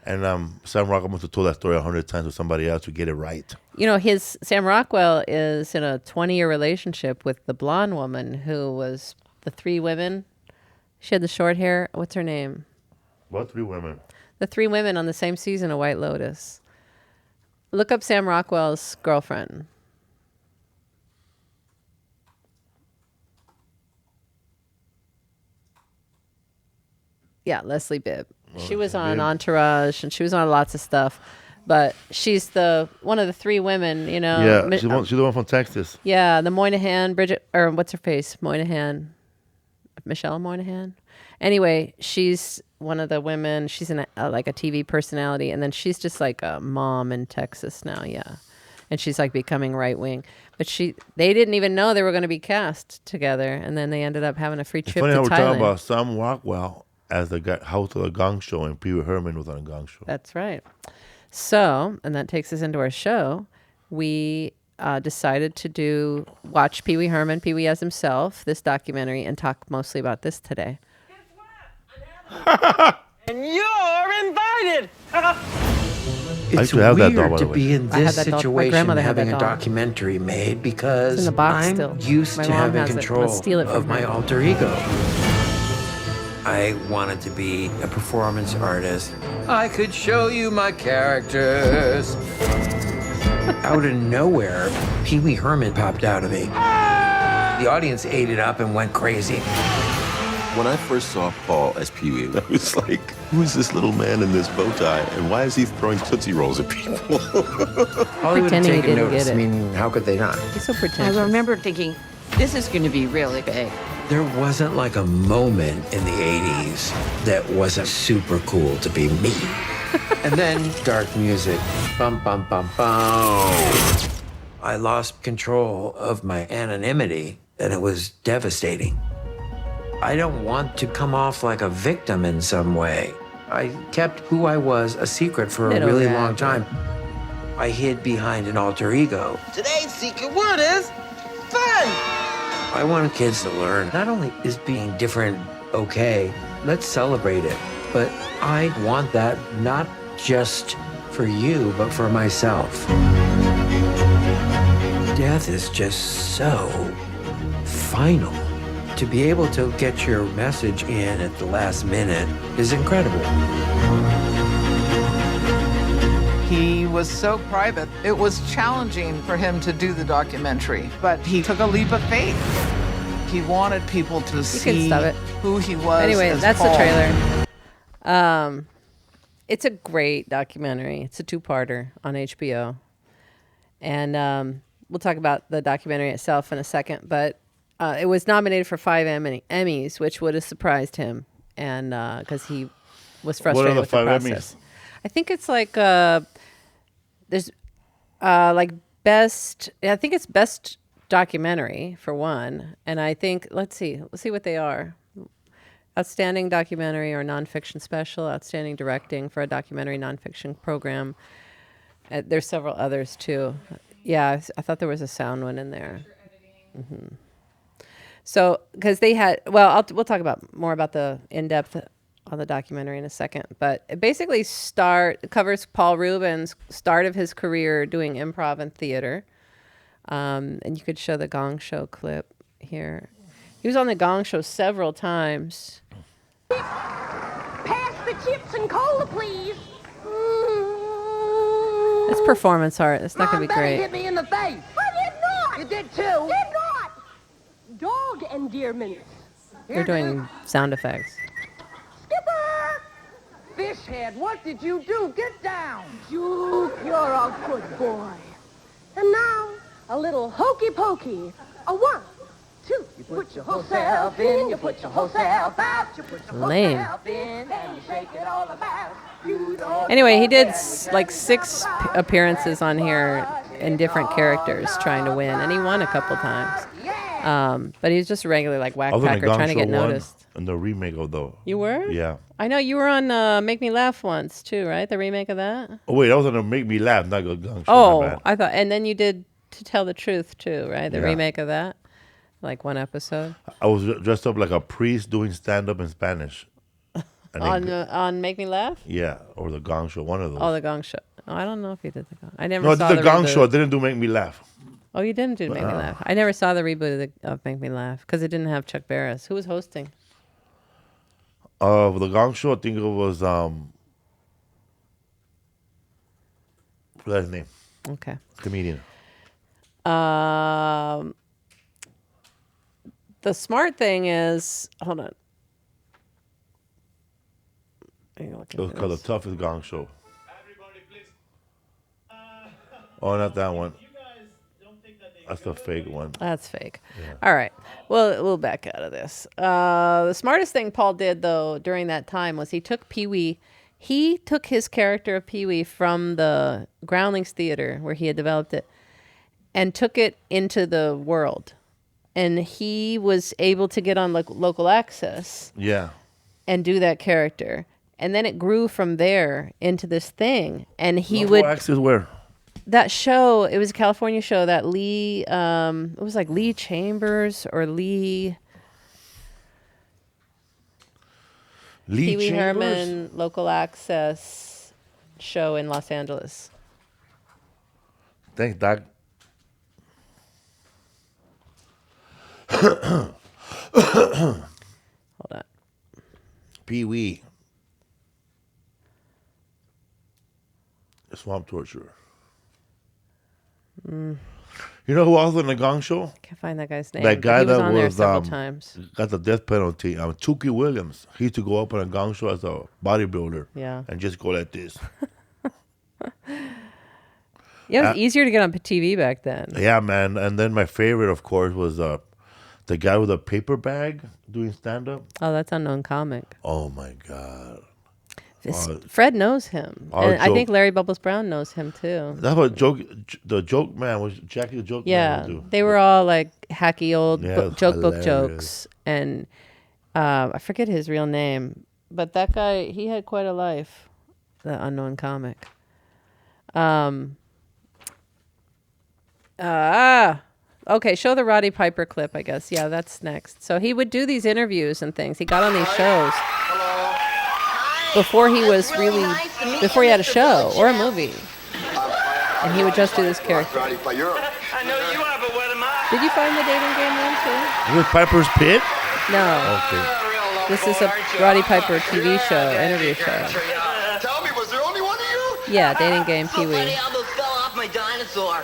And Sam Rockwell must have told that story 100 times to somebody else to get it right. You know, Sam Rockwell is in a 20-year relationship with the blonde woman who was the three women. She had the short hair. What's her name? What three women? The three women on the same season of White Lotus. Look up Sam Rockwell's girlfriend. Yeah, Leslie Bibb. She was on Entourage, and she was on lots of stuff. But she's one of the three women, you know. Yeah, she's the one from Texas. Yeah, the Moynihan, what's her face? Moynihan. Michelle Moynihan. Anyway, she's one of the women. She's like a TV personality, and then she's just like a mom in Texas now, yeah. And she's like becoming right wing. But they didn't even know they were going to be cast together, and then they ended up having a free trip to Thailand. Funny how we're talking about Sam Rockwell as the host of the Gong Show, and Pee-Wee Herman was on the Gong Show. That's right. So, and that takes us into our show. We decided to watch Pee-Wee Herman, Pee-Wee as himself, this documentary, and talk mostly about this today. And you're invited. It's I have that doll, weird by to the way. be in I had this that doll. My situation grandmother had having that a doll. documentary made It's because in the box I'm still. used My to mom having has it. control Let's steal it from of my her. alter ego. I wanted to be a performance artist. I could show you my characters. Out of nowhere, Pee-Wee Herman popped out of me. The audience ate it up and went crazy. When I first saw Paul as Pee-Wee, I was like, who is this little man in this bow tie? And why is he throwing Tootsie Rolls at people? Hollywood Pretending he taken didn't notice. get it. I mean, how could they not? He's so I pretentious. remember thinking, this is going to be really big. There wasn't like a moment in the 80s that wasn't super cool to be me. And then dark music. Bum, bum, bum, bum. I lost control of my anonymity, and it was devastating. I don't want to come off like a victim in some way. I kept who I was a secret for a Little really rat. long time. I hid behind an alter ego. Today's secret word is fun. I want kids to learn not only is being different okay, let's celebrate it, but I want that not just for you, but for myself. Death is just so final. To be able to get your message in at the last minute is incredible. He was so private, it was challenging for him to do the documentary, but he took a leap of faith. He wanted people to see stop it. who he was. Anyway, as that's Paul. the trailer. It's a great documentary. It's a two-parter on HBO. And we'll talk about the documentary itself in a second, but it was nominated for 5 Emmys, which would have surprised him, and because he was frustrated the with the 5 process. Emmys? I think it's like there's like best. I think it's best documentary for one, and I think let's see what they are. Outstanding documentary or nonfiction special, outstanding directing for a documentary nonfiction program. There's several others too. Yeah, I thought there was a sound one in there. Mm-hmm. So, because they had, we'll talk about more about the in-depth on the documentary in a second, but it basically covers Paul Reubens' start of his career doing improv and theater. And you could show the Gong Show clip here. He was on the Gong Show several times. Pass the chips and cola, please. It's performance art. It's not going to be Betty great. hit me in the face. I did not. You did too. Did not. Dog endearments. They're doing sound effects. Skipper! Fishhead, what did you do? Get down. Juke, you're a good boy. And now, a little hokey pokey. A 1, 2. You put your whole self in, you put your whole self out, you put your whole Lame. self in, and you shake it all about. You don't Anyway, he did like 6 appearances on here in different characters trying to win, and he won a couple times. But he was just a regular like whack I was on the packer Gong trying to Show get 1 noticed. in the remake of the. You were? Yeah. I know you were on Make Me Laugh once too, right? The remake of that. Oh wait, I was on the Make Me Laugh, not the Gong Show. Oh, my bad. I thought, and then you did To Tell the Truth too, right? The Yeah. remake of that, like one episode I was dressed up like a priest doing stand up in Spanish. And on Make Me Laugh. yeah, or the Gong Show, one of those. Oh, the Gong Show. Oh, I don't know if you did the Gong. I never No, I saw did the Gong reboot. Show. I didn't do Make Me Laugh. Oh, you didn't do Make Me Laugh. I never saw the reboot of Make Me Laugh because it didn't have Chuck Barris. Who was hosting? The Gong Show, I think it was what's his name? Okay. Comedian. The smart thing is, hold on. It was called The Toughest Gong Show. Oh, not that one. That's the fake one. That's fake. Yeah. All right. Well, we'll back out of this. The smartest thing Paul did, though, during that time was he took Pee-Wee. He took his character of Pee-Wee from the Groundlings Theater, where he had developed it, and took it into the world. And he was able to get on local access. Yeah. And do that character. And then it grew from there into this thing. And he Local would access where? that show, it was a California show that Lee, it was like Lee Chambers or Lee Pee-Wee Herman local access show in Los Angeles. Thanks, Doc. Hold on. Pee-Wee. Swamp Torturer. You know who else on the Gong Show? Can't find that guy's name. That guy he was that on there was several times. got the death penalty. Tukey Williams. He used to go up on a Gong Show as a bodybuilder. Yeah. And just go like this. Yeah, it was easier to get on TV back then. Yeah, man. And then my favorite, of course, was the guy with a paper bag doing stand-up. Oh, that's Unknown Comic. Oh, my God. Fred knows him. And I think Larry Bubbles Brown knows him, too. That's what the joke man was. Jackie the Joke Man would do. They were all like hacky old joke book hilarious. jokes. And I forget his real name. But that guy, he had quite a life, the Unknown Comic. Okay, show the Roddy Piper clip, I guess. Yeah, that's next. So he would do these interviews and things. He got on these shows before he was before he had a show or a movie. And he would just do this character. I know you are, but what am I? Did you find the dating game one too? With Piper's Pit? No. Okay. This is a Roddy Piper TV show, interview show. Tell me, was there only one of you? Yeah, dating game Pee-Wee. I almost fell off my dinosaur.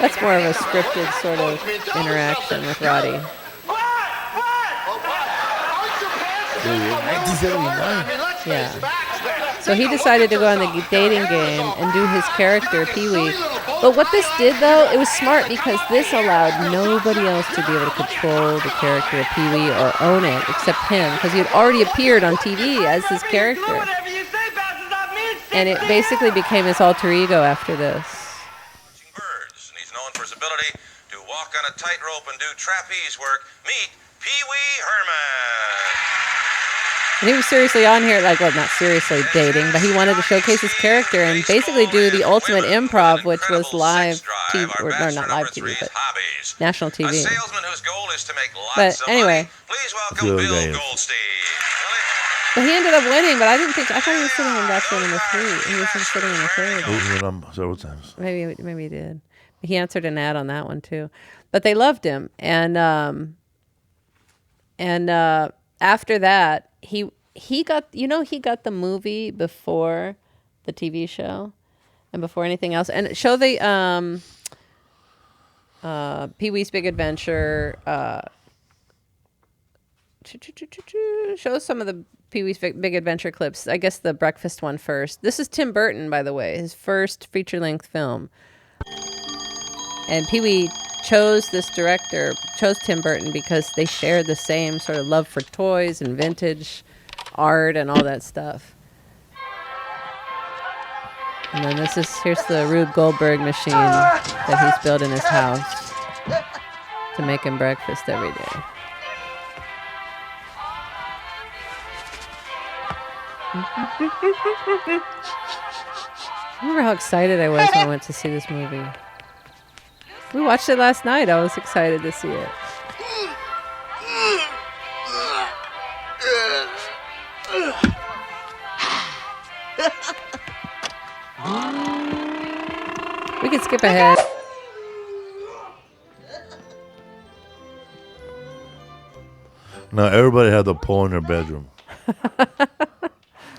That's more of a scripted sort of interaction with Roddy. 1979. Yeah. So he decided to go on the dating game and do his character, Pee-Wee. But what this did, though, it was smart because this allowed nobody else to be able to control the character of Pee-Wee or own it except him, because he had already appeared on TV as his character. And it basically became his alter ego after this. He's known for his ability to walk on a tightrope and do trapeze work. Meet Pee-Wee Herman. And he was seriously on here, like, well, not seriously dating, but he wanted to showcase his character and basically do the ultimate improv, which was live TV, or not live TV, but national TV. A salesman whose goal is to make lots But of anyway. money. Please welcome Bill Goldstein. But he ended up winning, but I thought he was sitting in Bachelor number 3. He was sitting in the third. He went on several times. Maybe he did. He answered an ad on that one too. But they loved him. And after that, he got the movie before the TV show and before anything else. And show the Pee-wee's Big Adventure. Show some of the Pee-wee's Big Adventure clips. I guess the breakfast one first. This is Tim Burton, by the way, his first feature-length film. And Pee-wee chose Tim Burton because they shared the same sort of love for toys and vintage art and all that stuff. And then here's the Rube Goldberg machine that he's built in his house to make him breakfast every day. Remember how excited I was when I went to see this movie? We watched it last night. I was excited to see it. We can skip ahead. Now everybody had the pole in their bedroom.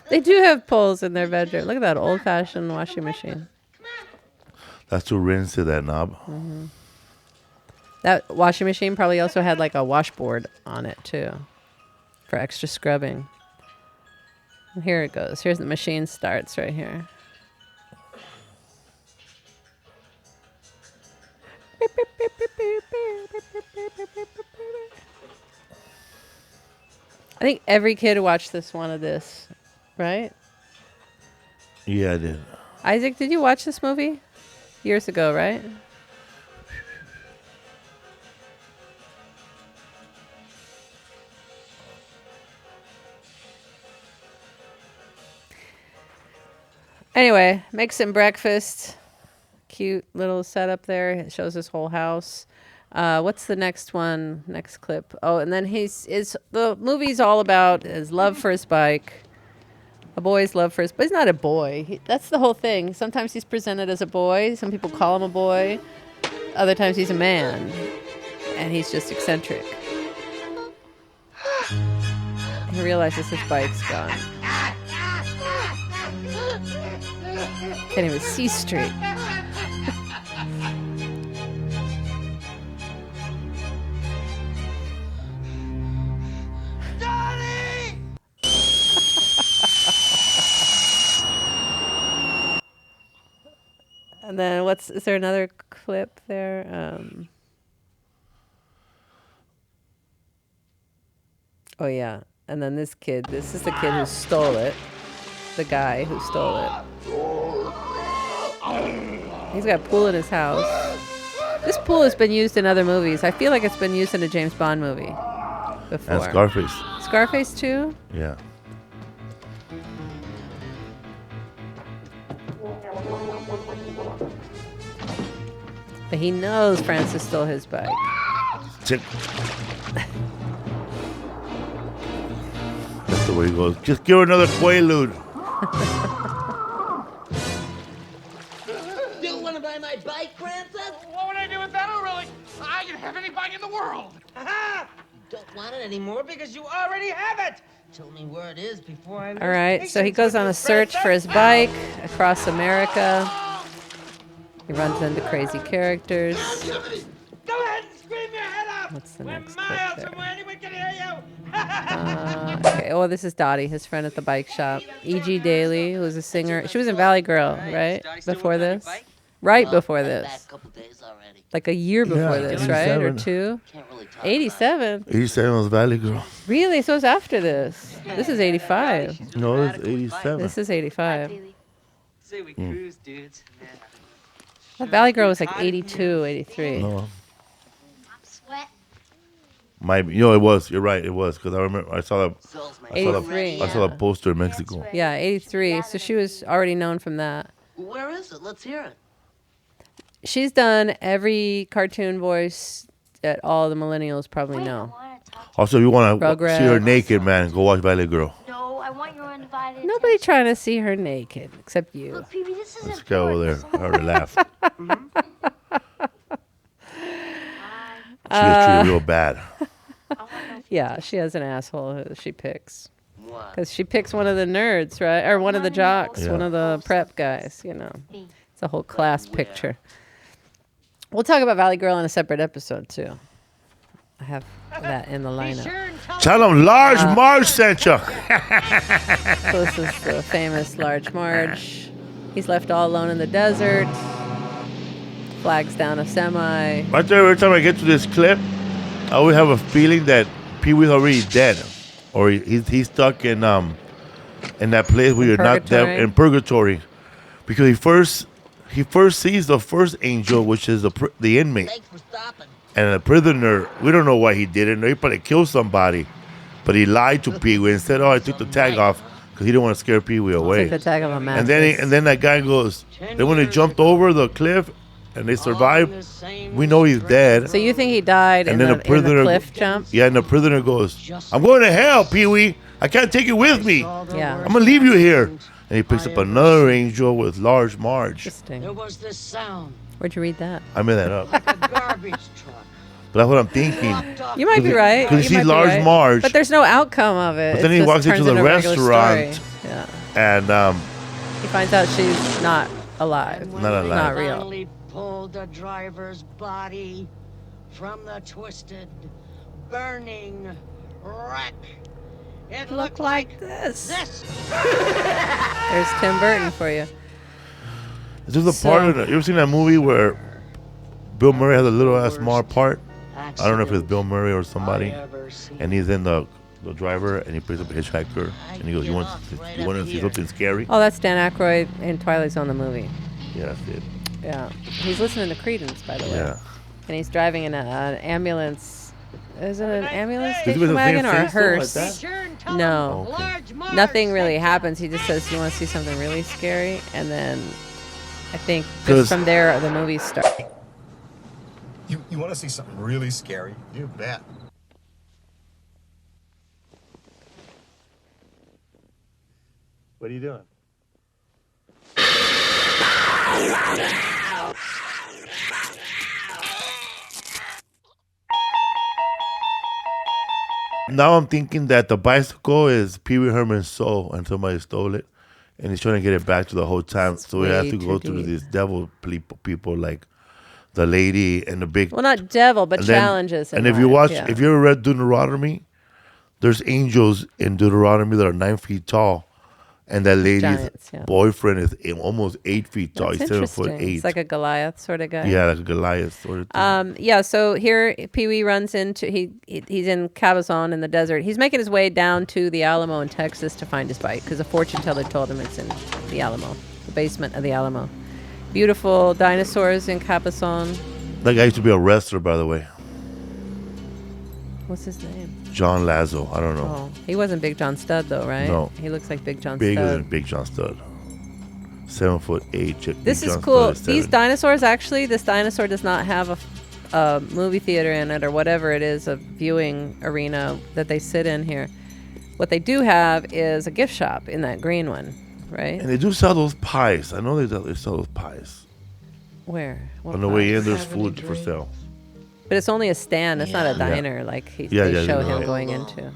They do have poles in their bedroom. Look at that old-fashioned washing machine. That's to rinse to that knob. Mm-hmm. That washing machine probably also had like a washboard on it too, for extra scrubbing. And here it goes. Here's the machine starts right here. I think every kid watched one of this, right? Yeah, I did. Isaac, did you watch this movie? Years ago, right? Anyway, makes him breakfast. Cute little setup there. It shows his whole house. What's the next one? Next clip. Oh, and then the movie's all about his love for his bike. A boy's love for his, but he's not a boy. That's the whole thing. Sometimes he's presented as a boy. Some people call him a boy. Other times he's a man, and he's just eccentric. He realizes his bike's gone. Can't even see straight. And then is there another clip there? Oh yeah. And then this is the kid who stole it. The guy who stole it. He's got a pool in his house. This pool has been used in other movies. I feel like it's been used in a James Bond movie before. And Scarface. Scarface too? Yeah. But he knows Francis stole his bike. That's the way he goes. Just give her another Quaalude. Still want to buy my bike, Francis? What would I do with that, really? I can have any bike in the world. You don't want it anymore because you already have it. Tell me where it is before I... All right, so he goes on a search for his bike across America. He runs into crazy characters. Go ahead and scream your head off. What's the We're next miles clip from there? where anyone can hear you. Okay. Oh, this is Dottie, his friend at the bike shop. E.G. Daly, who was a singer. She was in Valley Girl, right? Before this? Right before this. Like a year before this, right? Or 2? 87? 87 was Valley Girl. Really? So it's after this. This is 85. No, it's 87. This is 85. Say we cruise, dudes. That Valley Girl was like 82, 83. No. It was. You're right. It was because I remember I saw the poster in Mexico. Yeah, 83. So she was already known from that. Where is it? Let's hear it. She's done every cartoon voice that all the millennials probably know. Also, if you want to Rugrats. see her naked, man, go watch Valley Girl. No, I want your undivided. Nobody trying to see her naked except you. Look, Pee-wee, this is Let's go over there. I already laughed. She gets treated real bad. Yeah, she has an asshole who she picks. Because she picks one of the nerds, right? Or one of the jocks, one of the prep guys, you know. It's a whole class picture. We'll talk about Valley Girl in a separate episode, too. I have that in the lineup. Tell them Large Marge sent you. So this is the famous Large Marge. He's left all alone in the desert. Flags down a semi. Right there, every time I get to this clip, I always have a feeling that Pee-wee's already dead. Or he's stuck in that place where you're not there in purgatory. Because he first sees the first angel, which is the inmate. And the prisoner, we don't know why he did it. He probably killed somebody. But he lied to Pee-wee and said, I took the tag off because he didn't want to scare Pee-wee away. Took the tag of a mattress. And then that guy goes, then when they jumped over the cliff and they survived, we know he's dead. So you think he died in the cliff jump? Yeah, and the prisoner goes, I'm going to hell, Pee-wee. I can't take it with me. Yeah. I'm going to leave you here. And he picks up another angel with Large Marge. Interesting. There was this sound. Where'd you read that? I made that up. Like a garbage truck. But that's what I'm thinking. You might be right. Because he sees Large Marge. But there's no outcome of it. But then he walks into the restaurant. Yeah. And he finds out she's not alive. Not alive. Not real. Finally pulled the driver's body from the twisted, burning wreck. It looked like this. This. There's Tim Burton for you. Is there a part of it? You ever seen that movie where Bill Murray has a little ass small part? I don't know if it's Bill Murray or somebody. And he's in the driver and he picks up a hitchhiker and he goes, you want to see something scary? Oh, that's Dan Aykroyd in Twilight Zone, the movie. Yeah, that's it. Yeah. He's listening to Creedence, by the way. Yeah. And he's driving in an ambulance Is it an ambulance Is it station with the same wagon or a face, though, like hearse? that? No. Okay. Nothing really happens. He just says, "You want to see something really scary?" And then I think 'Cause- just from there the movie starts. You want to see something really scary? You bet. What are you doing? Now I'm thinking that the bicycle is Pee-Wee Herman's soul and somebody stole it. And he's trying to get it back to the whole time. So we have way to go too through deep. these devil people like the lady and the big... Well, not devil, but and then- challenges. And in if you life, watch, yeah. if you ever read Deuteronomy, there's angels in Deuteronomy that are 9 feet tall. And that lady's Giants, yeah. boyfriend is almost 8 feet tall. That's He's 7'8". It's like a Goliath sort of guy. Yeah, like a Goliath sort of thing. Yeah, so here Pee-wee runs into he's in Cabazon in the desert. He's making his way down to the Alamo in Texas to find his bike because a fortune teller told him it's in the Alamo, the basement of the Alamo. Beautiful dinosaurs in Cabazon. That guy used to be a wrestler, by the way. What's his name? John Lazo. I don't know. Oh, he wasn't Big John Stud though, right? No. He looks like Big John Bigger Stud. than Big John Stud. 7'8". This Big is John cool. Stud These 7. dinosaurs, actually, this dinosaur does not have a movie theater in it or whatever it is, a viewing arena that they sit in here. What they do have is a gift shop in that green one, right? And they do sell those pies. I know they sell those pies. Where? What On the way pies? in, there's food for sale. But it's only a stand. It's not a Yeah. diner like they Yeah, show you know. him going into.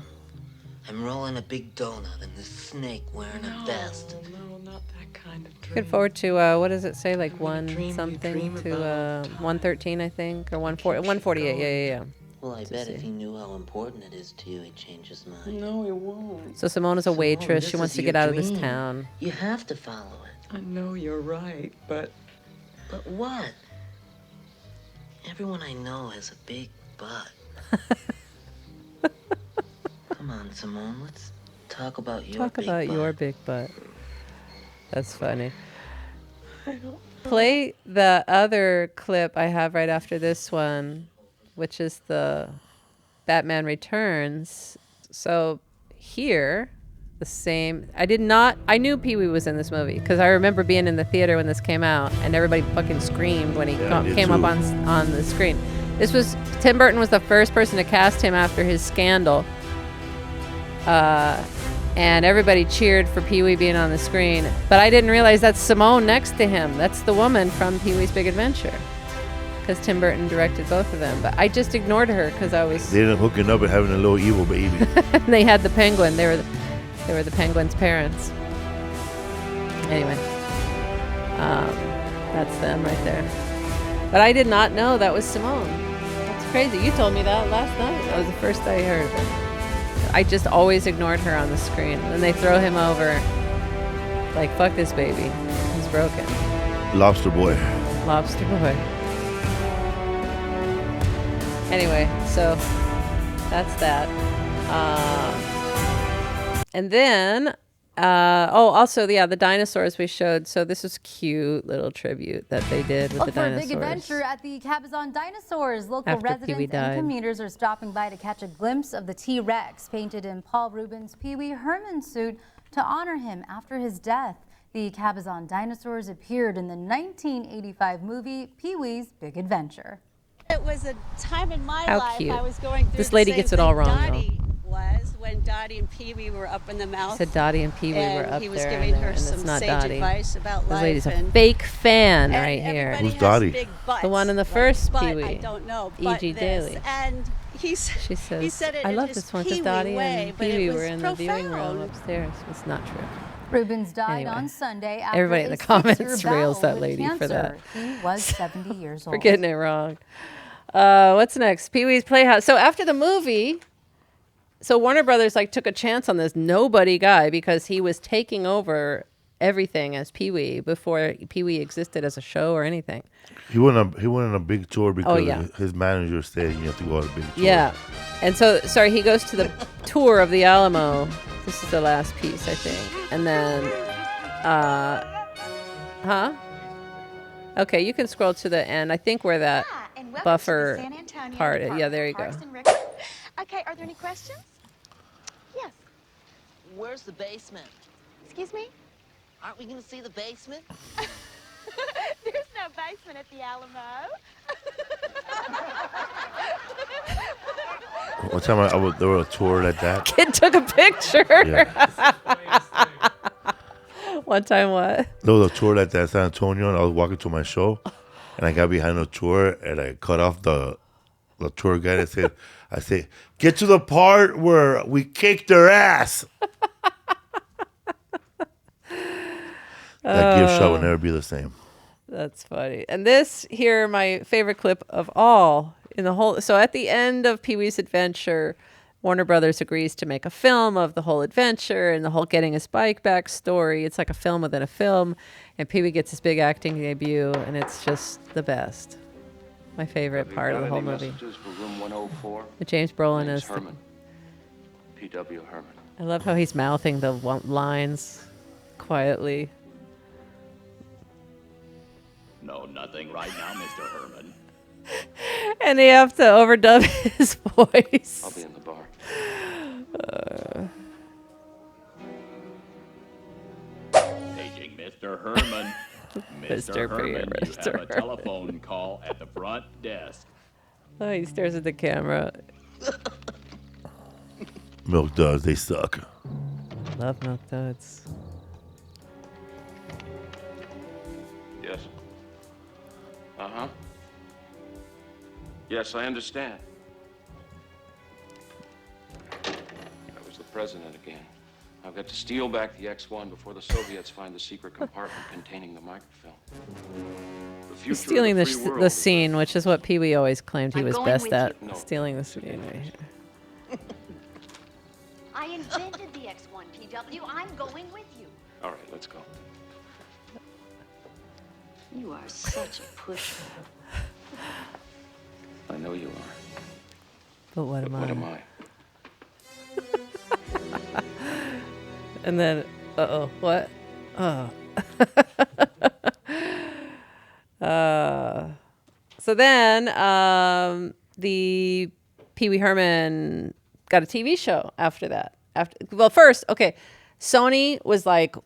I'm rolling a big donut and this snake wearing a vest. Looking forward to what does it say? Like one something to 113, I think, or 148. Yeah. Well, I bet if he knew how important it is to you, he'd change his mind. No, he won't. So Simona's a waitress. this She wants is to your get out of this dream. town. You have to follow it. I know you're right, but But what? Everyone I know has a big butt. Come on, Simone, let's talk about your Talk big about butt. your big butt. That's funny. Play the other clip I have right after this one, which is the Batman Returns. So here, the same. I knew Pee-wee was in this movie because I remember being in the theater when this came out and everybody fucking screamed when he came up on the screen. Tim Burton was the first person to cast him after his scandal. And everybody cheered for Pee-wee being on the screen. But I didn't realize that's Simone next to him. That's the woman from Pee-wee's Big Adventure. Because Tim Burton directed both of them. But I just ignored her because I was... They ended up hooking up and having a little evil baby. They had the penguin. They were the penguin's parents. Anyway. That's them right there. But I did not know that was Simone. That's crazy. You told me that last night. That was the first I heard of it. I just always ignored her on the screen. Then they throw him over. Like, fuck this baby. He's broken. Lobster boy. Lobster boy. Anyway, so that's that. And then, also, the dinosaurs we showed. So this was cute little tribute that they did with Look the for a dinosaurs. big adventure at the Cabazon Dinosaurs. Local After Pee-wee residents died. and commuters are stopping by to catch a glimpse of the T-Rex painted in Paul Reubens' Pee-Wee Herman suit to honor him after his death. The Cabazon Dinosaurs appeared in the 1985 movie Pee-wee's Big Adventure. It was a time in my How life cute. I was going through This the lady same gets it all thing wrong, Dottie was when Dottie and Pee-wee were up in the mouth. Said Dottie and Pee-wee and were up he was there, giving her and it's some not sage Dottie. advice about This life. lady's a and fake fan and right here. everybody Who's has Dottie? big butts, The one in the like first butt, Pee-wee. I don't know. But E.G. this. Daily. And She says, he said it I in love his this one because Pee-wee Dottie way, and but it Pee-wee was were in the viewing room profound. upstairs. It's not true. Reubens died Anyway. on Sunday after Everybody in a the comments 6-year rails battle that with lady for that. cancer. He was 70 years old. For getting it wrong. What's next? Pee-wee's Playhouse. So after the movie, so Warner Brothers took a chance on this nobody guy because he was taking over everything as Pee-wee before Pee-wee existed as a show or anything. He went on a big tour because yeah. his manager said you have to go on a big tour. Yeah. And so, he goes to the tour of the Alamo. This is the last piece, I think. And then, Okay, you can scroll to the end. I think where that buffer part is. Yeah, there you go. Okay, are there any questions? Yes. Where's the basement? Excuse me? Aren't we gonna see the basement? There's no basement at the Alamo. One time I was there was a tour like that. Kid took a picture. Yeah. One time what? There was a tour like that in San Antonio, and I was walking to my show, and I got behind the tour, and I cut off the tour guide. I said, get to the part where we kicked their ass. That gift shop will never be the same. That's funny. And this here, my favorite clip of all in the whole. So at the end of Pee-wee's adventure, Warner Brothers agrees to make a film of the whole adventure and the whole getting his bike back story. It's like a film within a film. And Pee-wee gets his big acting debut, and it's just the best. My favorite part of the whole movie. For room 104? With James Brolin Name's is. Herman. P.W. Herman. I love how he's mouthing the lines quietly. No, nothing right now, Mr. Herman. And they have to overdub his voice. I'll be in the bar. Paging Mr. Herman. Mr. Herman, you have a telephone call at the front desk. Oh, he stares at the camera. Milk duds, they suck. Love milk duds. Yes. Uh-huh. Yes, I understand. I was the president again. I've got to steal back the X-1 before the Soviets find the secret compartment containing the microfilm. The future He's stealing of the free the world scene, which is what Pee-wee always claimed he I'm was going best with at. you. No. Stealing the scene. I invented the X1, PW. I'm going with you. All right, let's go. You are such a pusher. I know you are. But what am I? What am I? And then, what? Oh. So then, the Pee-wee Herman got a TV show after that. First, okay, Sony was like,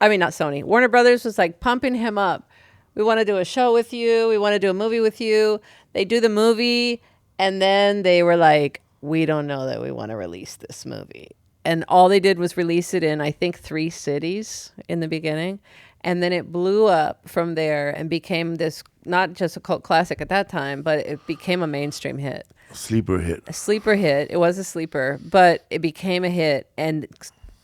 not Sony. Warner Brothers was like pumping him up. We want to do a show with you. We want to do a movie with you. They do the movie, and then they were like, we don't know that we want to release this movie. And all they did was release it in, I think, 3 cities in the beginning. And then it blew up from there and became this, not just a cult classic at that time, but it became a mainstream hit. Sleeper hit. A sleeper hit. It was a sleeper, but it became a hit. And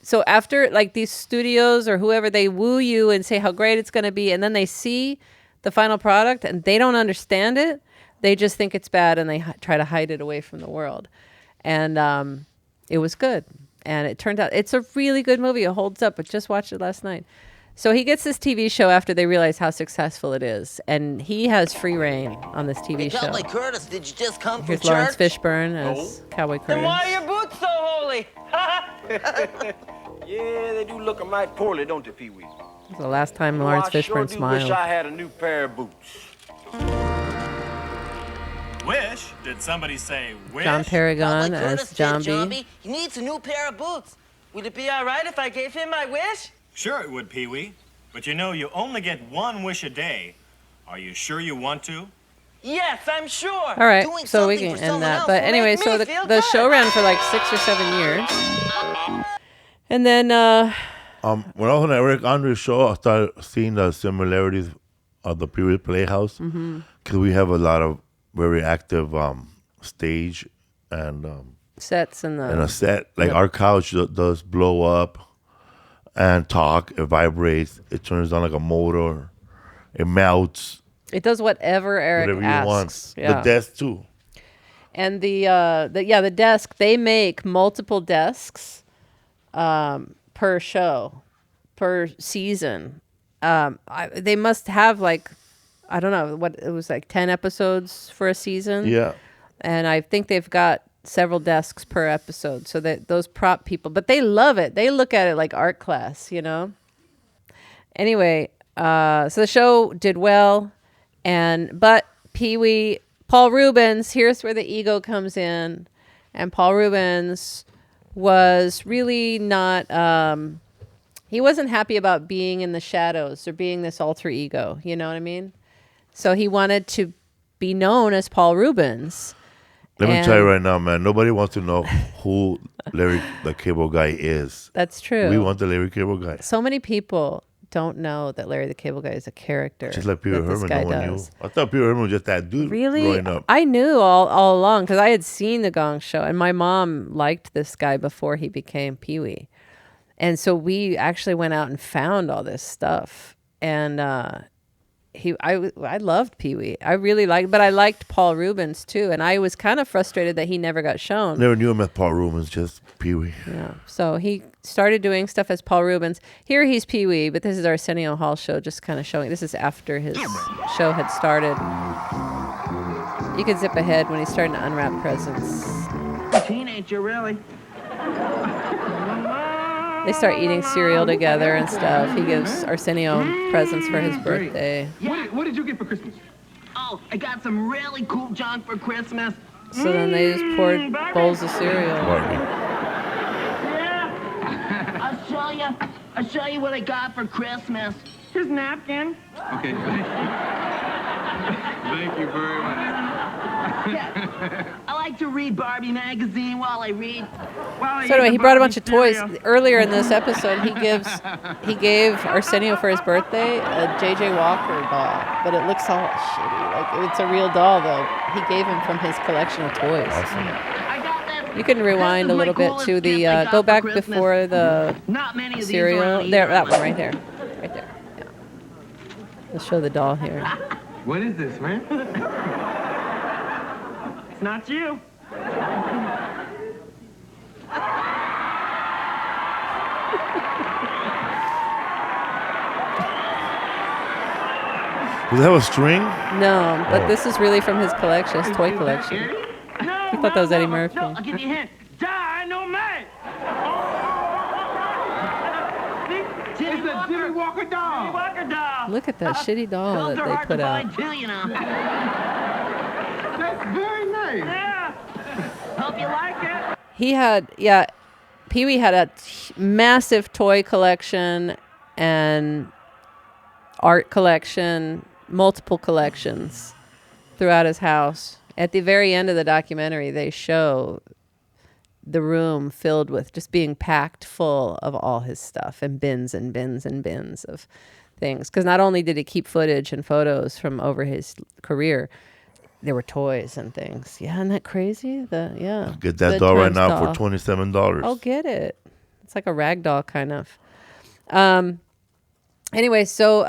so after, like, these studios or whoever, they woo you and say how great it's going to be, and then they see the final product and they don't understand it. They just think it's bad and they try to hide it away from the world. And it was good. And it turned out it's a really good movie. It holds up. I just watched it last night. So he gets this TV show after they realize how successful it is. And he has free reign on this TV show. Cowboy Curtis, did you just come Here's from Lawrence church? Fishburne as Cowboy Curtis. Then why are your boots so holy? Yeah, they do look mighty poorly, don't they, Pee-wee? It's the last time Lawrence Fishburne smiled. Wish I had a new pair of boots. Wish? Did somebody say wish? John Paragon as John B. He needs a new pair of boots. Would it be all right if I gave him my wish? Sure it would, Pee-wee. But you know, you only get one wish a day. Are you sure you want to? Yes, I'm sure. All right, so we can end that. But anyway, so the show ran for like 6 or 7 years. And then... when I was on Eric Andre's show, I started seeing the similarities of the Pee-wee Playhouse. Because we have a lot of very active stage and... sets and a set. Like our couch does blow up and talk. It vibrates. It turns on like a motor. It melts. It does whatever Eric whatever asks. You want. Yeah. The desk too. And the desk, they make multiple desks per show, per season. They must have like, I don't know, what it was like 10 episodes for a season. Yeah. And I think they've got several desks per episode. So that those prop people, but they love it. They look at it like art class, you know? Anyway, so the show did well. But Pee-wee, Paul Reubens, here's where the ego comes in. And Paul Reubens was really not, he wasn't happy about being in the shadows or being this alter ego. You know what I mean? So he wanted to be known as Paul Reubens. Let me tell you right now, man. Nobody wants to know who Larry the Cable Guy is. That's true. We want the Larry Cable Guy. So many people don't know that Larry the Cable Guy is a character. Just like Pee-Wee Herman, no one knew. Does. I thought Pee-Wee Herman was just that dude growing up. I knew all along because I had seen The Gong Show, and my mom liked this guy before he became Pee-Wee. And so we actually went out and found all this stuff. And I loved Pee-Wee. I really liked, but I liked Paul Reubens too. And I was kind of frustrated that he never got shown. Never knew him as Paul Reubens, just Pee-Wee. Yeah. So he started doing stuff as Paul Reubens. Here he's Pee-Wee, but this is Arsenio Hall show, just kind of showing. This is after his show had started. You can zip ahead when he's starting to unwrap presents. A teenager, really. They start eating cereal together and stuff. He gives Arsenio presents for his birthday. Yeah. What did you get for Christmas? Oh, I got some really cool junk for Christmas. So then they just poured bowls of cereal. Yeah. I'll show you what I got for Christmas. Here's a napkin. Okay. Thank you very much. Yeah. I like to read Barbie magazine while I read. So anyway, he brought a bunch of toys. Earlier in this episode, he gave Arsenio for his birthday a JJ Walker doll, but it looks all shitty. Like it's a real doll though. He gave him from his collection of toys. Awesome. You can rewind a little bit to the go back before the cereal. There, that one right there, right there. Yeah. Let's show the doll here. What is this, man? It's not you. Does it have a string? No, but this is really from his collection, his toy collection. I thought that was Eddie Murphy. No, I'll give you a hint. Dynamite! It's a Jimmy Walker doll. Jimmy Walker doll. Look at that shitty doll that they put out. Too, you know. That's very nice. Yeah. Hope you like it. He had, Pee-Wee had a massive toy collection and art collection, multiple collections throughout his house. At the very end of the documentary, they show the room filled with just being packed full of all his stuff and bins and bins and bins of things. Because not only did he keep footage and photos from over his career, there were toys and things. Yeah, isn't that crazy? Get that doll right now for $27. I'll get it. It's like a rag doll kind of. Anyway, so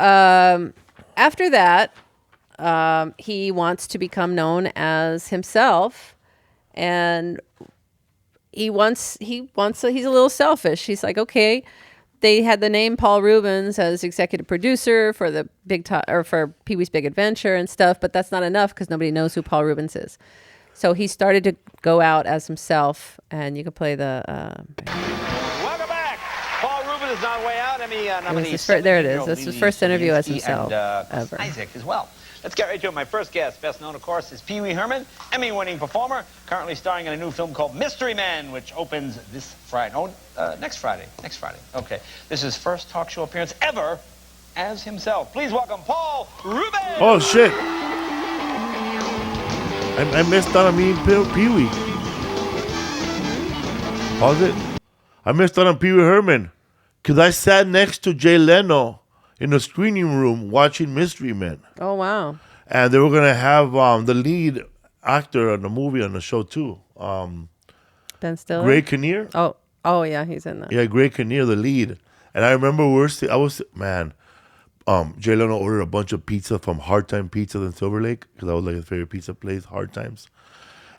after that, he wants to become known as himself, and he's a little selfish. He's like, okay, they had the name Paul Reubens as executive producer for the for Pee-Wee's Big Adventure and stuff, but that's not enough because nobody knows who Paul Reubens is. So he started to go out as himself, and you can play the. Welcome back. Paul Reubens is on way out. Emmy-nominated. There it is. This is his first interview as himself ever. Isaac as well. Let's get right to it. My first guest, best known, of course, is Pee-Wee Herman, Emmy-winning performer, currently starring in a new film called Mystery Men, which opens this Friday. Next Friday. Next Friday. Okay. This is his first talk show appearance ever as himself. Please welcome Paul Reubens. Oh, shit. I missed out on meeting Pee-Wee. Pause it. I missed out on Pee-Wee Herman because I sat next to Jay Leno in the screening room watching Mystery Men. Oh, wow. And they were going to have the lead actor on the movie on the show, too. Ben Stiller? Greg Kinnear. Oh, yeah, he's in that. Yeah, Greg Kinnear, the lead. And I remember Jay Leno ordered a bunch of pizza from Hard Time Pizza in Silver Lake because that was like his favorite pizza place, Hard Times.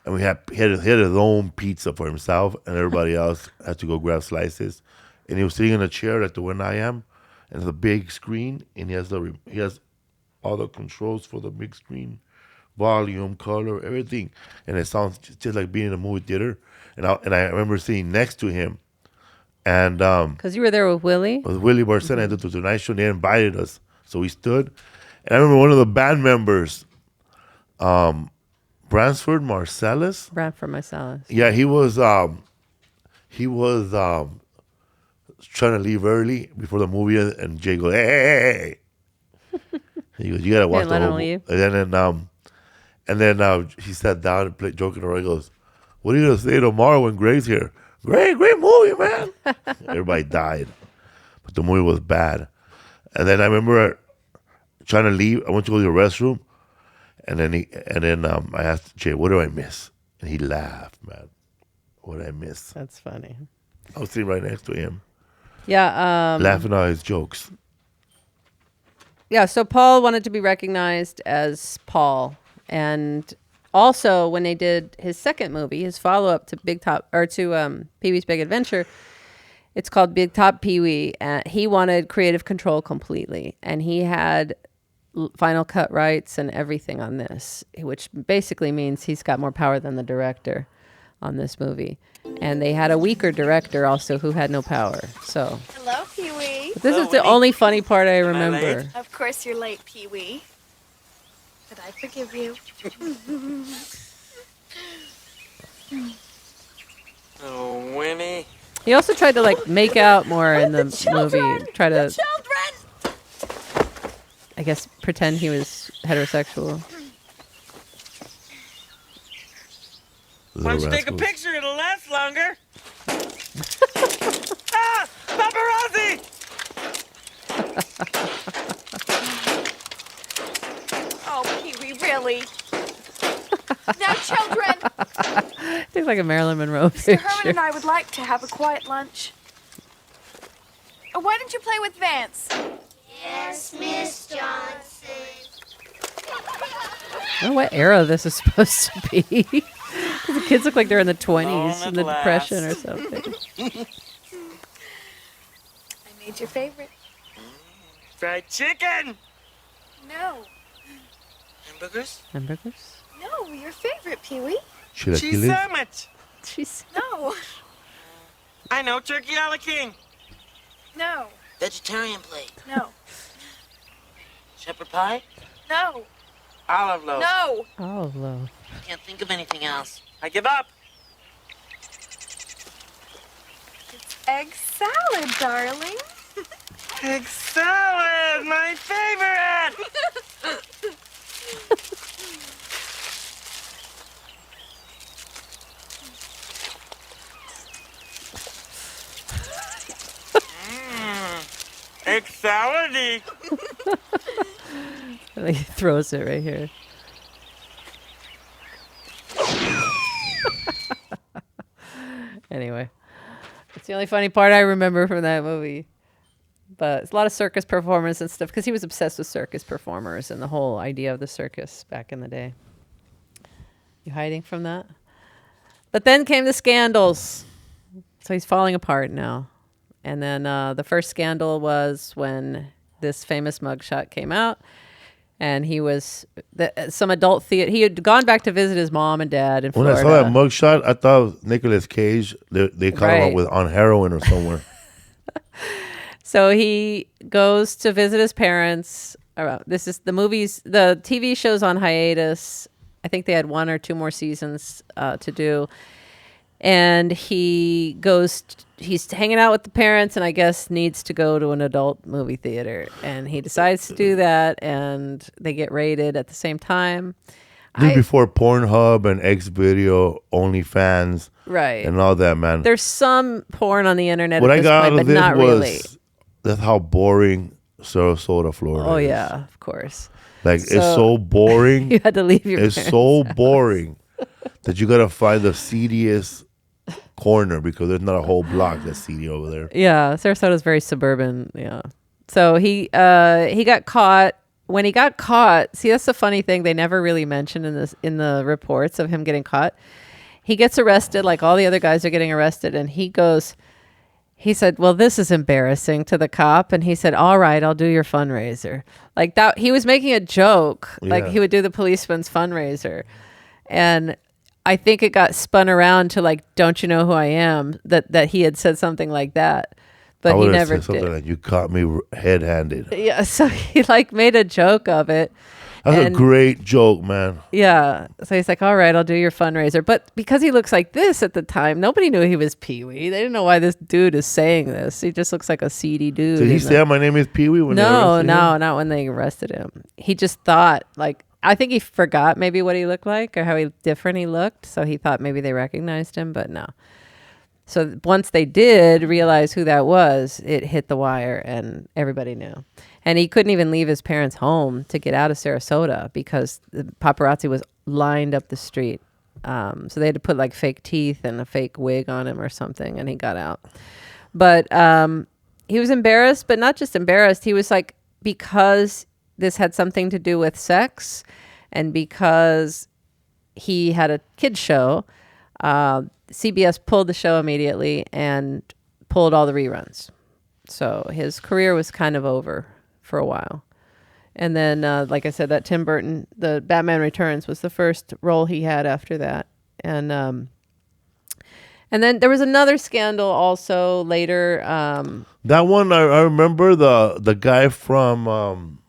And he had his own pizza for himself, and everybody else had to go grab slices. And he was sitting in a chair like the one I am, and it's a big screen, and he has all the controls for the big screen, volume, color, everything, and it sounds just like being in a movie theater. And I remember sitting next to him, and because you were there with Willie. With Willie Barcena at the Tonight Show, and they invited us, so we stood. And I remember one of the band members, Bransford Marsalis. Bradford Marsalis. Yeah, he was trying to leave early before the movie, and Jay goes, hey. He goes, you gotta watch the let whole him movie. leave? And then he sat down and played joking around. He goes, what are you gonna say tomorrow when Greg's here? Great movie, man. Everybody died, but the movie was bad. And then I remember trying to leave. I went to go to the restroom, and then I asked Jay, what do I miss? And he laughed, man. What did I miss? That's funny. I was sitting right next to him. Yeah. Laughing at his jokes. Yeah, so Paul wanted to be recognized as Paul. And also, when they did his second movie, his follow-up to Pee-wee's Big Adventure, it's called Big Top Pee-wee. He wanted creative control completely. And he had final cut rights and everything on this, which basically means he's got more power than the director on this movie. And they had a weaker director also who had no power. So Hello, Pee-wee. this is the only funny part I remember. Of course you're late, Pee-wee. But I forgive you. Oh, Winnie. He also tried to make out more in the movie. Try to, I guess, pretend he was heterosexual. Why don't you take a picture? It'll last longer. Ah! Paparazzi! Oh, Pee-wee, really? Now, children! Looks like a Marilyn Monroe Mr. picture. Herman and I would like to have a quiet lunch. Why don't you play with Vance? Yes, Miss Johnson. I don't know what era this is supposed to be. The kids look like they're in the 20s, in the Depression or something. I made your favorite. Fried chicken! No. Hamburgers? Hamburgers? No, your favorite, Pee-wee. Cheese sandwich! No. I know, turkey a la king. No. Vegetarian plate. No. Shepherd pie? No. Olive loaf. No. Olive loaf. Can't think of anything else. I give up. Egg salad, darling. Egg salad, my favorite! Egg salady. He throws it right here. Anyway, it's the only funny part I remember from that movie. But it's a lot of circus performers and stuff because he was obsessed with circus performers and the whole idea of the circus back in the day. You hiding from that? But then came the scandals. So he's falling apart now. And then the first scandal was when this famous mugshot came out. And he was some adult theater. He had gone back to visit his mom and dad in Florida. When I saw that mugshot, I thought it was Nicolas Cage. They caught him up on heroin or somewhere. So he goes to visit his parents. This is the TV show's on hiatus. I think they had 1 or 2 more seasons to do. And he goes, he's hanging out with the parents and I guess needs to go to an adult movie theater. And he decides to do that and they get raided at the same time. This before Pornhub and Xvideo, OnlyFans, right, and all that, man. There's some porn on the internet What at I this got point, out of but this not was really. that's how boring Sarasota, Florida Oh is. yeah, of course. Like it's so boring. You had to leave your It's parents' so house. boring that you gotta find the seediest corner because there's not a whole block that's seedy over there. Yeah, Sarasota's very suburban. Yeah. So he got caught. When he got caught, see, that's the funny thing. They never really mentioned in the reports of him getting caught. He gets arrested like all the other guys are getting arrested. And he said, well, this is embarrassing to the cop. And he said, all right, I'll do your fundraiser. Like that. He was making a joke. Like Yeah. he would do the policeman's fundraiser. And I think it got spun around to like, don't you know who I am? That he had said something like that. But I he would've never said something did. like, you caught me head-handed. Yeah, so he like made a joke of it. That's a great joke, man. Yeah. So he's like, all right, I'll do your fundraiser. But because he looks like this at the time, nobody knew he was Pee-wee. They didn't know why this dude is saying this. He just looks like a seedy dude. Did he say, my name is Pee-wee when they arrested him? No, not when they arrested him. He just thought, like, I think he forgot maybe what he looked like or how different he looked. So he thought maybe they recognized him, but no. So once they did realize who that was, it hit the wire and everybody knew. And he couldn't even leave his parents' home to get out of Sarasota because the paparazzi was lined up the street. So they had to put like fake teeth and a fake wig on him or something, and he got out. But he was embarrassed, but not just embarrassed. He was like, because this had something to do with sex and because he had a kid's show, CBS pulled the show immediately and pulled all the reruns. So his career was kind of over for a while. And then, like I said, that Tim Burton, the Batman Returns was the first role he had after that. And then there was another scandal also later. That one, I remember the guy from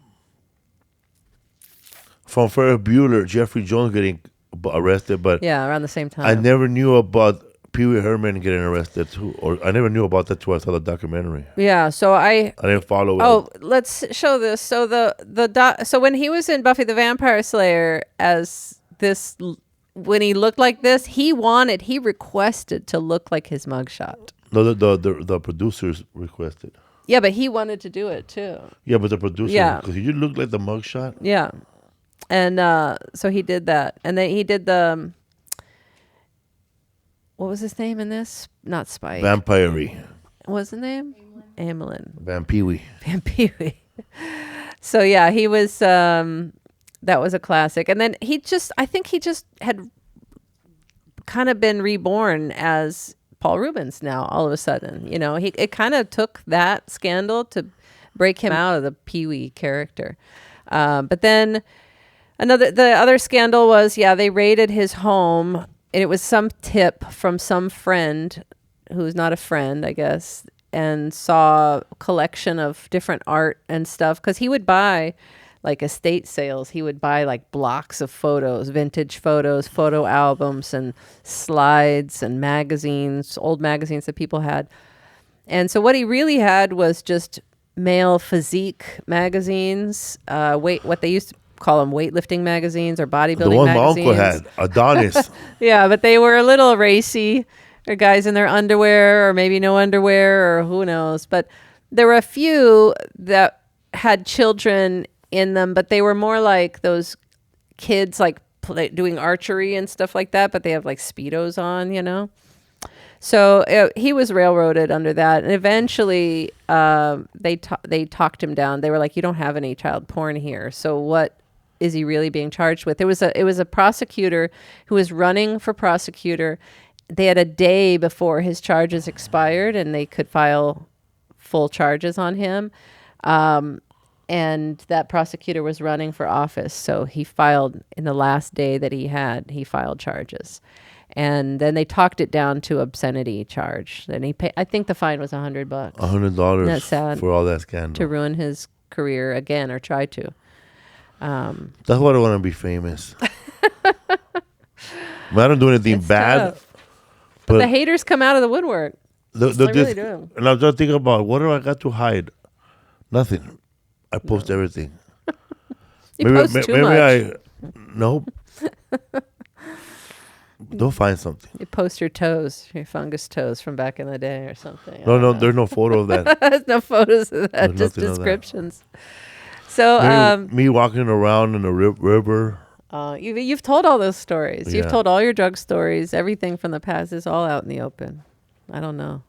Ferris Bueller, Jeffrey Jones, getting arrested, but yeah, around the same time. I never knew about Pee-Wee Herman getting arrested too, or I never knew about that till I saw the documentary. Yeah, so I didn't follow it. Oh, let's show this. So so when he was in Buffy the Vampire Slayer as this, when he looked like this, he requested to look like his mugshot. No, the producers requested. Yeah, but he wanted to do it too. Yeah, but the producers, because you look like the mugshot. Yeah. And so he did that. And then he did the, what was his name in this? Not Spike. Vampire-y. What was the name? Amelin. Van Pee-wee. Van Pee-wee. So yeah, he was, that was a classic. And then I think he just had kind of been reborn as Paul Reubens now all of a sudden. You know, it kind of took that scandal to break him out of the Pee-wee character. But then the other scandal was, they raided his home, and it was some tip from some friend who's not a friend, I guess, and saw a collection of different art and stuff, because he would buy like estate sales. He would buy like blocks of photos, vintage photos, photo albums, and slides and magazines, old magazines that people had. And so what he really had was just male physique magazines, what they used to call them weightlifting magazines or bodybuilding magazines. The one my uncle had, Adonis. Yeah, but they were a little racy. Or guys in their underwear or maybe no underwear or who knows. But there were a few that had children in them, but they were more like those kids like doing archery and stuff like that, but they have like Speedos on, you know. So he was railroaded under that, and eventually they talked him down. They were like, "You don't have any child porn here." So what is he really being charged with? It was a prosecutor who was running for prosecutor. They had a day before his charges expired, and they could file full charges on him. And that prosecutor was running for office, so he filed in the last day that he filed charges. And then they talked it down to obscenity charge. Then he paid, I think the fine was $100. $100 That's sad for all that scandal. To ruin his career again, or try to. That's why I want to be famous. I don't do anything bad. Tough. But the haters come out of the woodwork. They really do. And I was just thinking about, what do I got to hide? Nothing. I post everything. You post too much. Nope. They'll find something. You post your toes, your fungus toes from back in the day or something. No, there's no photo of that. There's no photos of that, There's just nothing of that. descriptions. So me walking around in the river. You've told all those stories. Yeah. You've told all your drug stories. Everything from the past is all out in the open. I don't know.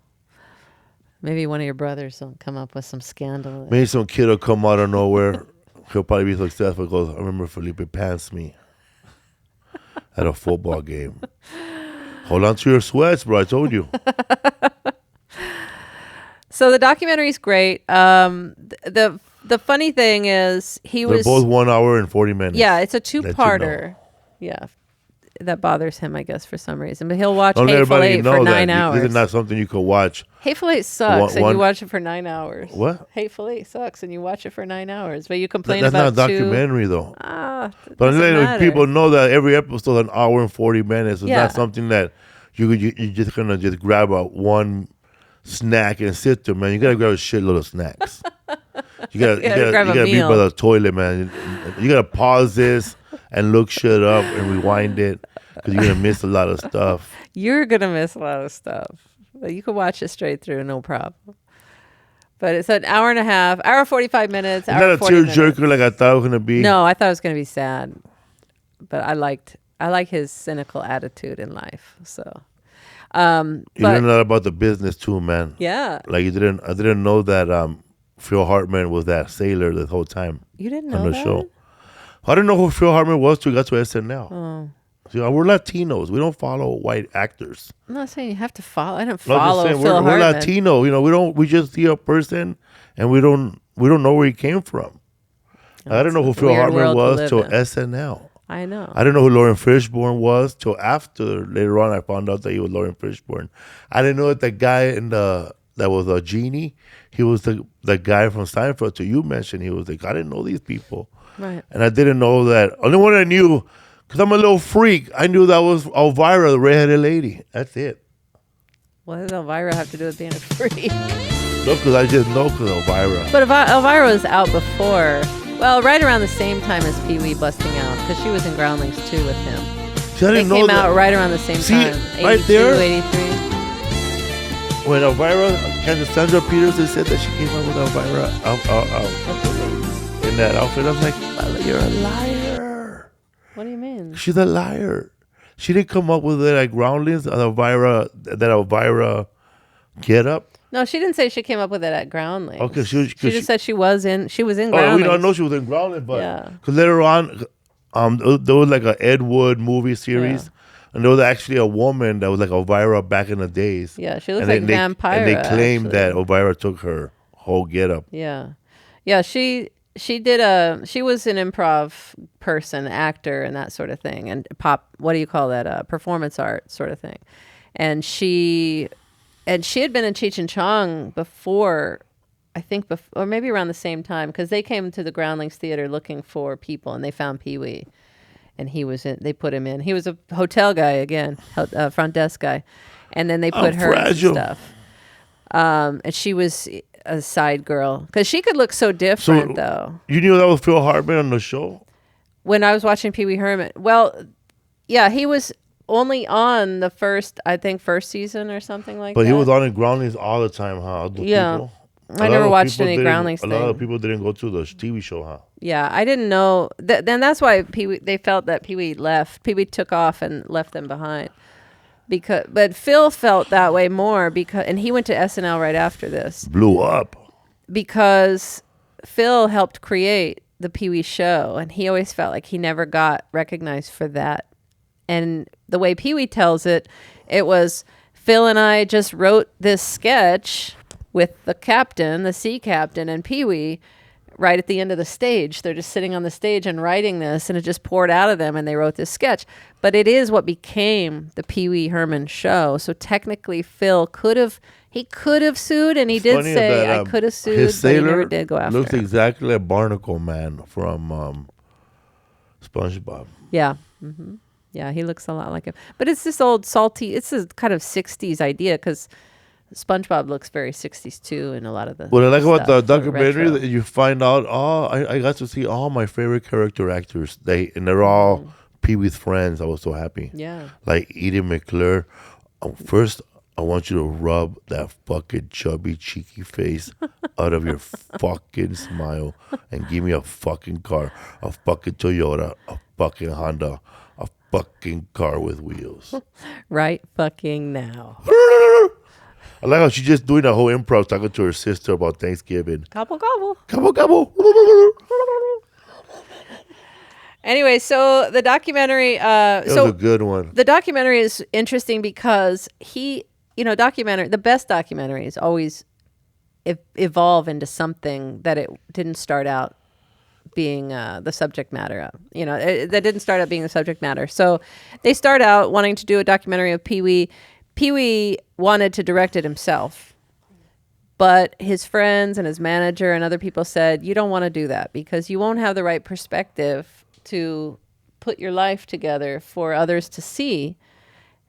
Maybe one of your brothers will come up with some scandal. Maybe some kid will come out of nowhere. He'll probably be successful. Goes, I remember Felipe pants me at a football game. Hold on to your sweats, bro. I told you. So the documentary's great. The funny thing is, They're both 1 hour and 40 minutes. Yeah, it's a two-parter. Yeah, that bothers him, I guess, for some reason. But he'll watch Don't let Hateful everybody Eight know for that 9 hours. This is not something you could watch. Hateful Eight sucks, and One- you watch it for 9 hours. What? Hateful Eight sucks, and you watch it for 9 hours. But you complain That's about not a documentary, though. But But letting people know that every episode is an hour and 40 minutes. It's Yeah. not something that you're just gonna just grab one snack and sit there, man. You gotta grab a shitload of snacks. You gotta be by the toilet, man. You gotta pause this and look shit up and rewind it because you're gonna miss a lot of stuff. You're gonna miss a lot of stuff, but you can watch it straight through, no problem. But it's an hour and a half, hour 45 minutes. It's not a tearjerker like I thought it was gonna be. No, I thought it was gonna be sad, but I like his cynical attitude in life. So, You learn a lot about the business too, man. Yeah. Like I didn't know that Phil Hartman was that sailor the whole time. You didn't on know the that? show. I didn't know who Phil Hartman was till we got to SNL. Oh. See, we're Latinos. We don't follow white actors. I'm not saying you have to follow. I didn't No, I'm just follow saying, Phil we're Hartman. Latino. You know, we just see a person and we don't know where he came from. I didn't know who a Phil weird Hartman world to was live till in. SNL. I know. I didn't know who Lauren Fishburne was till after. Later on, I found out that he was Lauren Fishburne. I didn't know that the guy that was a genie, he was the guy from Seinfeld. Till you mentioned, he was like, I didn't know these people. Right. And I didn't know that. Only one I knew, because I'm a little freak, I knew that was Elvira, the redheaded lady. That's it. What does Elvira have to do with being a freak? No, because I just know because Elvira. But Elvira was out before. Well, right around the same time as Pee-wee busting out, because she was in Groundlings too with him. See, I didn't they know came that. out right around the same See, time. right 82, there? 83. When Elvira, Cassandra Peterson said that she came out with Elvira in that outfit, I was like, you're a liar. What do you mean? She's a liar. She didn't come up with it at Groundlings, that Elvira get up. No, she didn't say she came up with it at Groundlings. Okay, she just said she was in Oh, Groundlings. we don't know she was in Groundlings, but Yeah. because later on, there was like an Ed Wood movie series, and there was actually a woman that was like Elvira back in the days. Yeah, she looks And like then they- Vampira, And they claimed actually. that Elvira took her whole get up. Yeah. She was an improv person, actor, and that sort of thing, and what do you call that? Performance art sort of thing. And she had been in Cheech and Chong before, I think, or maybe around the same time, because they came to the Groundlings Theater looking for people, and they found Pee-wee, and they put him in. He was a hotel guy again, front desk guy, and then they put her in stuff. And she was a side girl because she could look so different, though. You knew that was Phil Hartman on the show? When I was watching Pee-wee Herman, well, yeah, he was only on the first season or something like that. But he was on in Groundlings all the time, huh? Yeah. People? I never watched any Groundlings A lot of people didn't go to the TV show, huh? Yeah, I didn't know. Then that's why they felt that Pee-wee left. Pee-wee took off and left them behind. But Phil felt that way more and he went to SNL right after this. Blew up. Because Phil helped create the Pee-wee show, and he always felt like he never got recognized for that. And the way Pee-wee tells it, it was Phil and I just wrote this sketch with the sea captain, and Pee-wee right at the end of the stage. They're just sitting on the stage and writing this, and it just poured out of them, and they wrote this sketch. But it is what became the Pee-wee Herman show. So technically, Phil could have sued, and he did say, I could have sued, his but he sailor never did go after looks him. exactly like Barnacle Man from SpongeBob. Yeah. Mm-hmm. Yeah, he looks a lot like him. But it's this old salty, it's a kind of 60s idea because SpongeBob looks very 60s too in a lot of the What I like about the stuff, documentary retro. that you find out, I got to see all my favorite character actors. They're all Pee-wee's friends. I was so happy. Yeah. Like Edie McClure. First, I want you to rub that fucking chubby, cheeky face out of your fucking smile and give me a fucking car, a fucking Toyota, a fucking Honda, a fucking car with wheels. Right fucking now. I like how she's just doing a whole improv talking to her sister about Thanksgiving. Gobble, gobble. Gobble, gobble. Anyway, so the documentary... It was a good one. The documentary is interesting because the best documentaries always evolve into something that it didn't start out being the subject matter. That didn't start out being the subject matter. So they start out wanting to do a documentary of Pee-wee. Pee-wee wanted to direct it himself, but his friends and his manager and other people said, you don't want to do that because you won't have the right perspective to put your life together for others to see.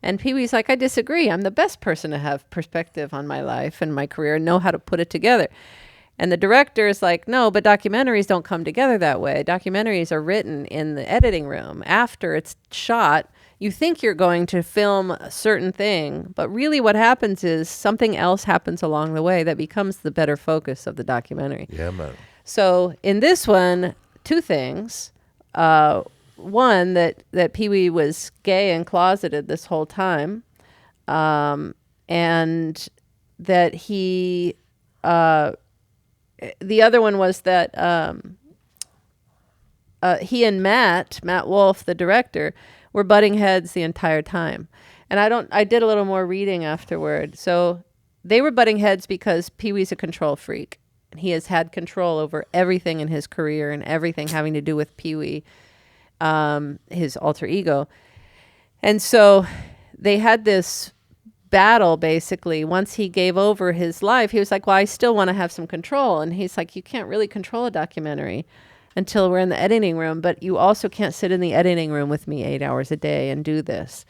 And Pee-wee's like, I disagree. I'm the best person to have perspective on my life and my career and know how to put it together. And the director is like, no, but documentaries don't come together that way. Documentaries are written in the editing room. After it's shot, you think you're going to film a certain thing, but really what happens is something else happens along the way that becomes the better focus of the documentary. Yeah, man. So in this one, two things. One, that Pee-wee was gay and closeted this whole time. And that he... the other one was that he and Matt Wolf, the director, were butting heads the entire time. And I did a little more reading afterward. So they were butting heads because Pee-wee's a control freak. He has had control over everything in his career and everything having to do with Pee-wee, his alter ego. And so they had this battle, basically. Once he gave over his life, he was like, well, I still want to have some control. And he's like, you can't really control a documentary until we're in the editing room, but you also can't sit in the editing room with me 8 hours a day and do this,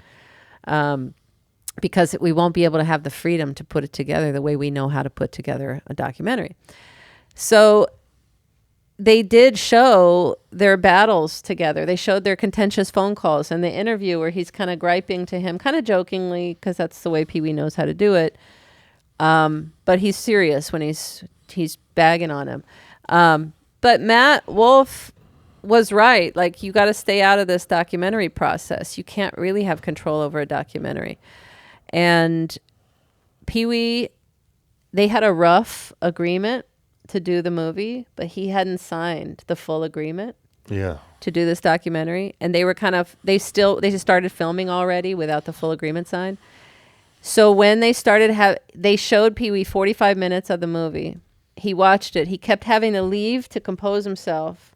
because we won't be able to have the freedom to put it together the way we know how to put together a documentary. So they did show their battles together. They showed their contentious phone calls and the interview where he's kind of griping to him, kind of jokingly, because that's the way Pee-wee knows how to do it. But he's serious when he's bagging on him. But Matt Wolf was right. Like, you got to stay out of this documentary process. You can't really have control over a documentary. And Pee-wee, they had a rough agreement to do the movie, but he hadn't signed the full agreement to do this documentary. And they were they just started filming already without the full agreement signed. So when they they showed Pee-wee 45 minutes of the movie. He watched it. He kept having to leave to compose himself,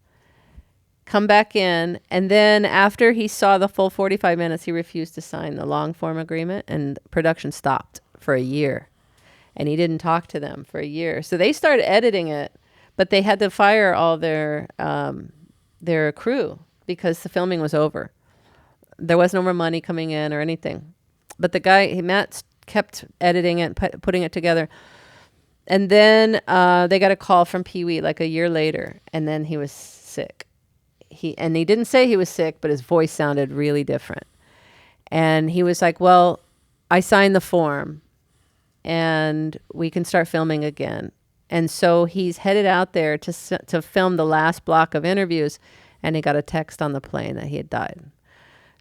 come back in, and then after he saw the full 45 minutes, he refused to sign the long form agreement, and production stopped for a year. And he didn't talk to them for a year. So they started editing it, but they had to fire all their crew because the filming was over. There was no more money coming in or anything. But the guy, Matt, kept editing it, putting it together. And then they got a call from Pee-wee like a year later, and then he was sick. He didn't say he was sick, but his voice sounded really different. And he was like, well, I signed the form, and we can start filming again. And so he's headed out there to film the last block of interviews, and he got a text on the plane that he had died.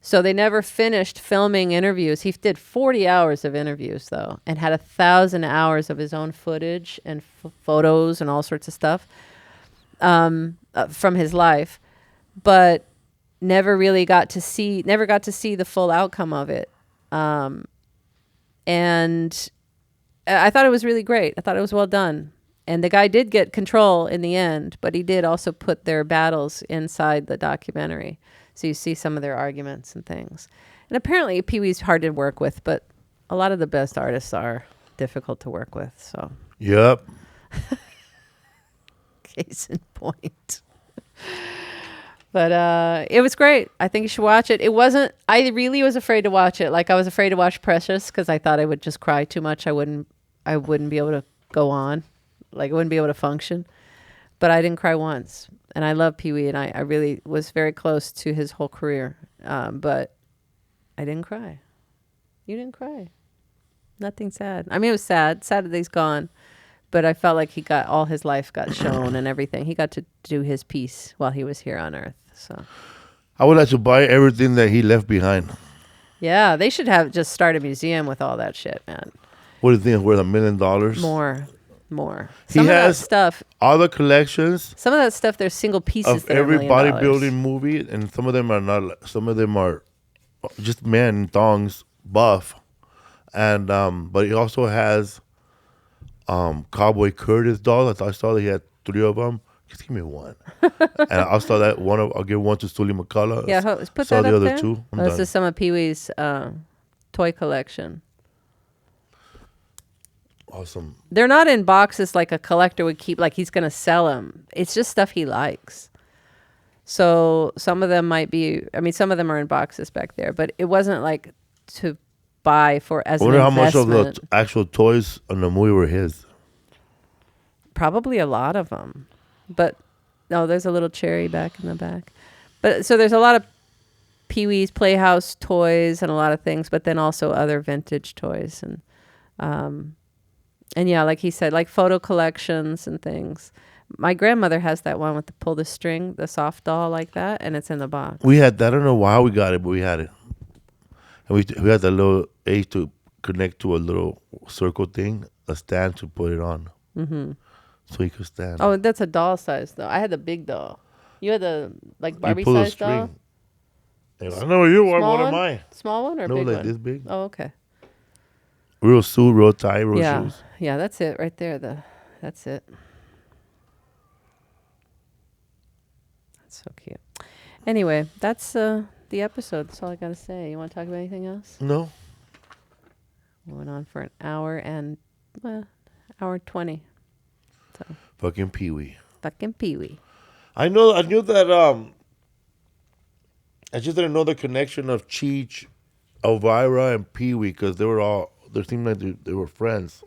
So they never finished filming interviews. He did 40 hours of interviews, though, and had 1,000 hours of his own footage and photos and all sorts of stuff from his life, but never got to see the full outcome of it. And I thought it was really great. I thought it was well done. And the guy did get control in the end, but he did also put their battles inside the documentary. So you see some of their arguments and things. And apparently Pee-wee's hard to work with, but a lot of the best artists are difficult to work with. So. Yep. Case in point. But it was great. I think you should watch it. I really was afraid to watch it. Like, I was afraid to watch Precious because I thought I would just cry too much. I wouldn't be able to go on. Like, I wouldn't be able to function. But I didn't cry once. And I love Pee-wee, and I really was very close to his whole career. But I didn't cry. You didn't cry. Nothing sad. I mean, it was sad. Sad that he's gone. But I felt like all his life got shown and everything. He got to do his piece while he was here on Earth. So I would like to buy everything that he left behind. Yeah, they should just start a museum with all that shit, man. What do you think is worth $1 million? More. He has stuff. All the collections. Some of that stuff, there's single pieces of every bodybuilding movie, and some of them are not. Some of them are just men in thongs, buff, and but he also has Cowboy Curtis dolls. I saw that he had 3 of them. Just give me one. And I'll start that one. I'll give one to Sully McCullough. Yeah, put sell that the up other there. two. I'm This done. is some of Pee-wee's toy collection. Awesome. They're not in boxes like a collector would keep, like he's going to sell them. It's just stuff he likes. So some of them might be, I mean, some of them are in boxes back there, but it wasn't like to buy for as I an wonder how much investment. of the actual toys on the movie were his. Probably a lot of them. But, no, there's a little cherry back in the back. But so there's a lot of Pee-wee's Playhouse toys and a lot of things, but then also other vintage toys. And yeah, like he said, like photo collections and things. My grandmother has that one with the pull the string, the soft doll like that, and it's in the box. We had that. I don't know how we got it, but we had it. And we had that little ace to connect to a little circle thing, a stand to put it on. Mm-hmm. So he could stand. Oh, that's a doll size, though. I had the big doll. You had the, like, Barbie pull a size doll? string. I know you. What Small am one? I? Small one or No, big like one? this big. Oh, okay. Real suit, real tie, real Yeah. shoes. Yeah, that's it right there. That's it. That's so cute. Anyway, that's the episode. That's all I got to say. You want to talk about anything else? No. We went on for an hour and, hour 20. So. Fucking Pee-wee. Fucking Pee-wee. I knew that I just didn't know the connection of Cheech, Elvira, and Pee-wee because they seemed like they were friends.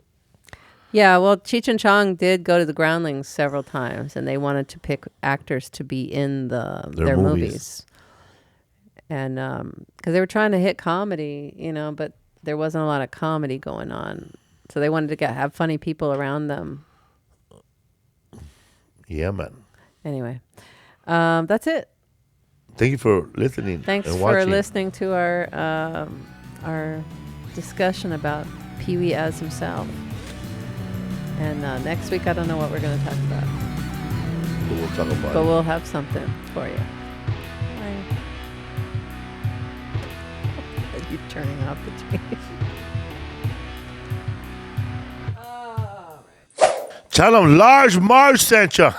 Yeah, well, Cheech and Chong did go to the Groundlings several times, and they wanted to pick actors to be in their movies. And because they were trying to hit comedy, but there wasn't a lot of comedy going on. So they wanted to have funny people around them. Yeah, man. Anyway, that's it. Thank you for listening. Thanks and for watching. listening to our discussion about Pee-wee as himself. And next week, I don't know what we're going to talk about. But we'll talk about But it. we'll have something for you. You're turning off the TV. Tell them Large Marge sent you.